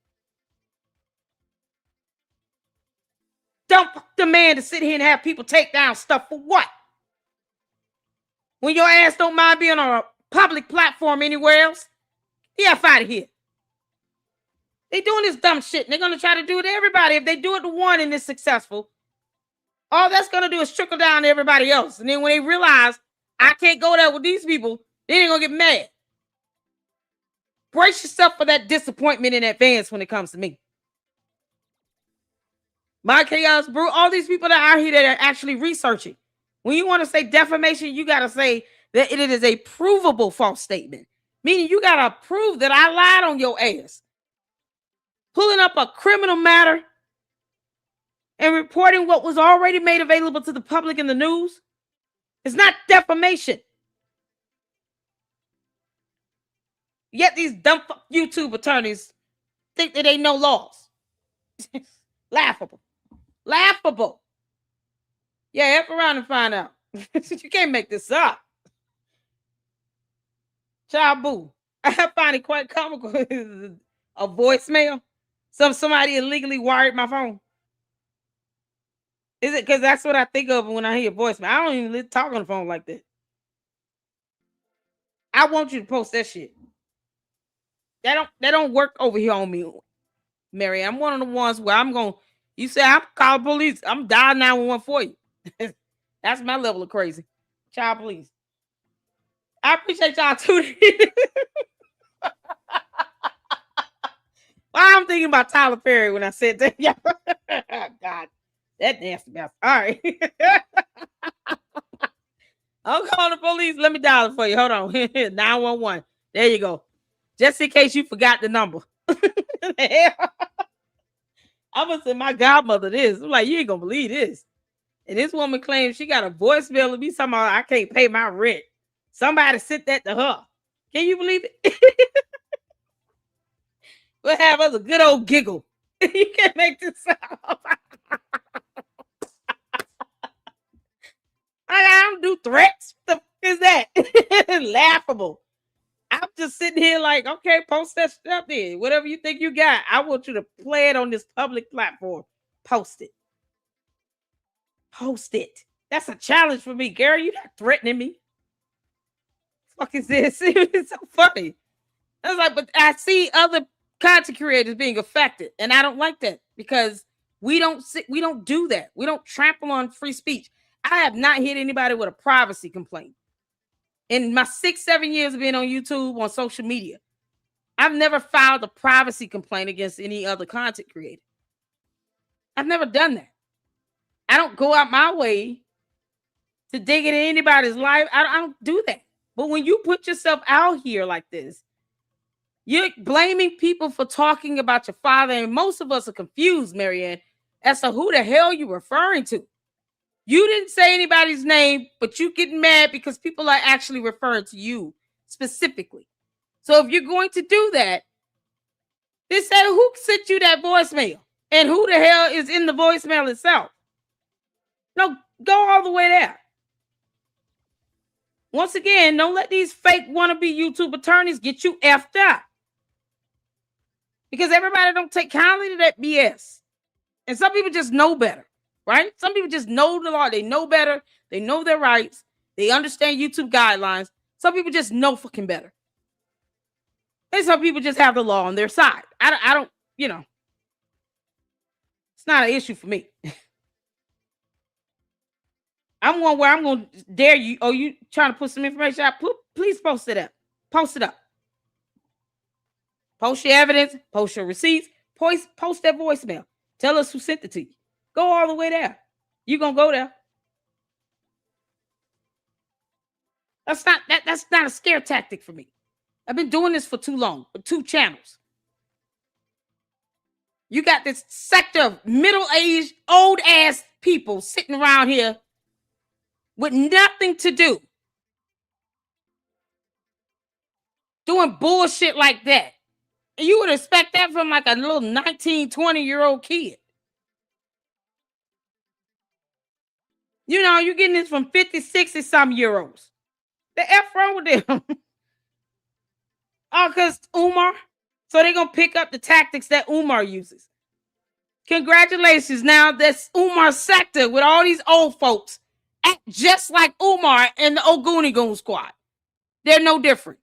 Don't demand to sit here and have people take down stuff for what? When your ass don't mind being on a public platform anywhere else, get the F out of here. They doing this dumb shit, and they're going to try to do it to everybody. If they do it to one and it's successful, all that's going to do is trickle down to everybody else. And then when they realize, I can't go there with these people, they ain't going to get mad. Brace yourself for that disappointment in advance when it comes to me. My Chaos Brew, all these people that are out here that are actually researching. When you want to say defamation, you got to say that it is a provable false statement. Meaning you got to prove that I lied on your ass. Pulling up a criminal matter and reporting what was already made available to the public in the news is not defamation. Yet these dumb YouTube attorneys think that they know laws. Laughable. Laughable. Yeah, F around and find out. You can't make this up. Child boo. I find it quite comical. A voicemail. Somebody illegally wired my phone. Is it because that's what I think of when I hear voicemail? I don't even talk on the phone like that. I want you to post that shit. That don't work over here on me, Mary. I'm one of the ones where you say I'm calling police. I'm dialing 911 for you. That's my level of crazy. Child police. I appreciate y'all tuning in. Well, I'm thinking about Tyler Perry when I said that. Yeah. God, that nasty mouth. All right. I'm calling the police. Let me dial it for you. Hold on. 911. There you go. Just in case you forgot the number. I'm gonna say my godmother this. I'm like, you ain't gonna believe this. And this woman claims she got a voicemail of me talking about I can't pay my rent. Somebody sent that to her. Can you believe it? We'll have us a good old giggle. You can't make this up. I don't do threats. The fuck is that? Laughable. I'm just sitting here like, okay, post that stuff there. Whatever you think you got, I want you to play it on this public platform. Post it. Post it. That's a challenge for me, Gary. You're not threatening me. Fuck is this? It's so funny. I was like, but I see other content creators being affected, and I don't like that because we don't do that. We don't trample on free speech. I have not hit anybody with a privacy complaint. In my 6-7 years of being on YouTube, on social media, I've never filed a privacy complaint against any other content creator. I've never done that. I don't go out my way to dig into anybody's life. I don't do that. But when you put yourself out here like this, you're blaming people for talking about your father, and most of us are confused, Maryanne, as to who the hell you're referring to. You didn't say anybody's name, but you getting mad because people are actually referring to you specifically. So if you're going to do that, then say who sent you that voicemail and who the hell is in the voicemail itself. No, go all the way there. Once again, don't let these fake wannabe YouTube attorneys get you effed up. Because everybody don't take kindly to that BS. And some people just know better, right? Some people just know the law. They know better. They know their rights. They understand YouTube guidelines. Some people just know fucking better. And some people just have the law on their side. I don't, it's not an issue for me. I'm one where I'm going to dare you. Oh, you trying to put some information out? Please post it up. Post it up. Post your evidence. Post your receipts. Post that voicemail. Tell us who sent it to you. Go all the way there. You're going to go there. That's not a scare tactic for me. I've been doing this for too long, for 2 channels. You got this sector of middle-aged, old-ass people sitting around here with nothing to do. Doing bullshit like that. And you would expect that from like a little 19, 20-year-old kid. You're getting this from 50, 60 some year olds. The F wrong with them. Oh, because Umar. So they're going to pick up the tactics that Umar uses. Congratulations. Now that's Umar's sector with all these old folks act just like Umar and the Ogoonie Goon squad. They're no different.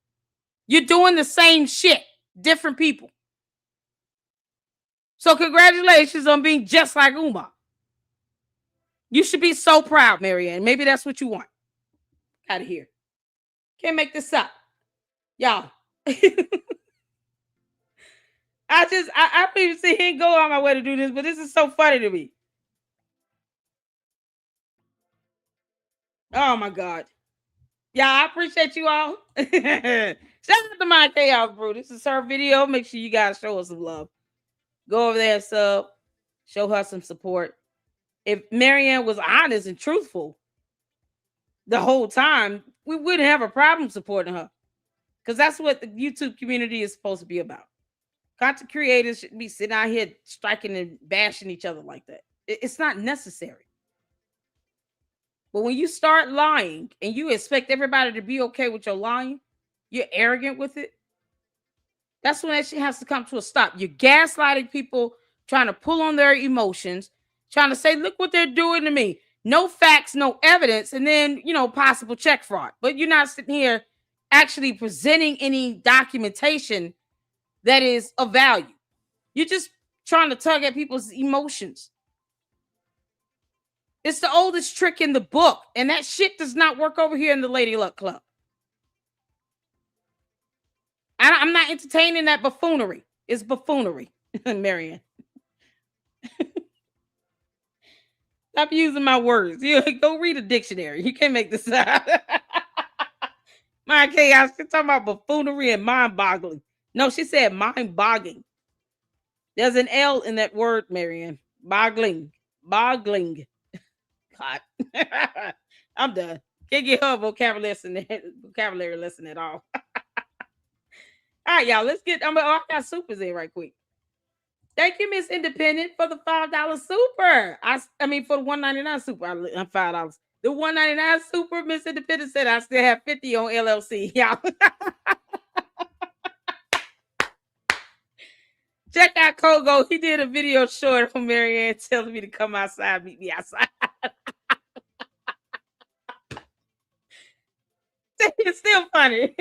You're doing the same shit. Different people. So congratulations on being just like Umar. You should be so proud, Maryanne. Maybe that's what you want. Out of here. Can't make this up. Y'all. I don't even see him go on my way to do this, but this is so funny to me. Oh my God. Yeah, I appreciate you all. Shout out to my Chaos Brew. This is her video. Make sure you guys show us some love. Go over there and sub. Show her some support. If Maryanne was honest and truthful the whole time, we wouldn't have a problem supporting her. Because that's what the YouTube community is supposed to be about. Content creators shouldn't be sitting out here striking and bashing each other like that. It's not necessary. But when you start lying and you expect everybody to be okay with your lying, you're arrogant with it. That's when that shit has to come to a stop. You're gaslighting people, trying to pull on their emotions, trying to say, look what they're doing to me. No facts, no evidence, and then, possible check fraud. But you're not sitting here actually presenting any documentation that is of value. You're just trying to tug at people's emotions. It's the oldest trick in the book, and that shit does not work over here in the Lady Luck Club. I'm not entertaining that buffoonery. It's buffoonery, Maryanne. Stop using my words. You go read a dictionary. You can't make this up. My chaos. She's talking about buffoonery and mind-boggling. No, she said mind-boggling. There's an L in that word, Maryanne. Boggling. God. I'm done. Can't get her a vocabulary lesson at all. All right, y'all. Let's get. I got supers in right quick. Thank you, Miss Independent, for the $5 super. I mean for the $1.99 super. I'm $5. The $1.99 super, Miss Independent said I still have 50 on LLC. Y'all. Check out Kogo. He did a video short on Maryanne telling me to come outside, meet me outside. It's still funny.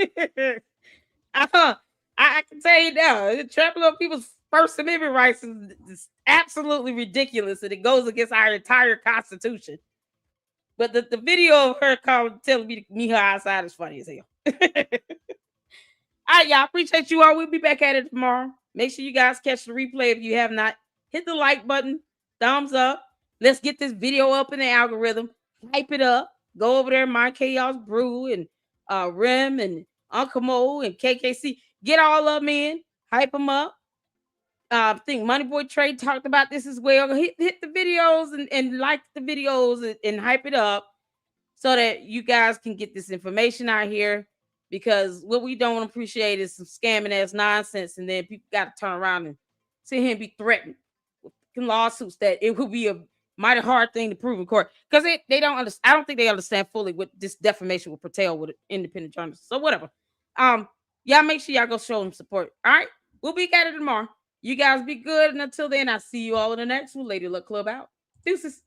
I can tell you now, trampling on people's First Amendment rights is absolutely ridiculous, and it goes against our entire Constitution. But the video of her telling me to meet her outside is funny as hell. All right, y'all. Appreciate you all. We'll be back at it tomorrow. Make sure you guys catch the replay if you have not. Hit the like button, thumbs up. Let's get this video up in the algorithm. Hype it up. Go over there, My Chaos Brew and Rem and Uncle Mo and KKC. Get all of them in. Hype them up. I think Moneyboy Trade talked about this as well. Hit the videos and like the videos and hype it up so that you guys can get this information out here, because what we don't appreciate is some scamming ass nonsense, and then people got to turn around and sit here and be threatened with lawsuits that it will be a mighty hard thing to prove in court, because they don't understand. I don't think they understand fully what this defamation will curtail with independent journalists. So whatever. Y'all make sure y'all go show them support. All right, we'll be at it tomorrow. You guys be good, and until then, I'll see you all in the next one. Lady Luck Club out. Deuces.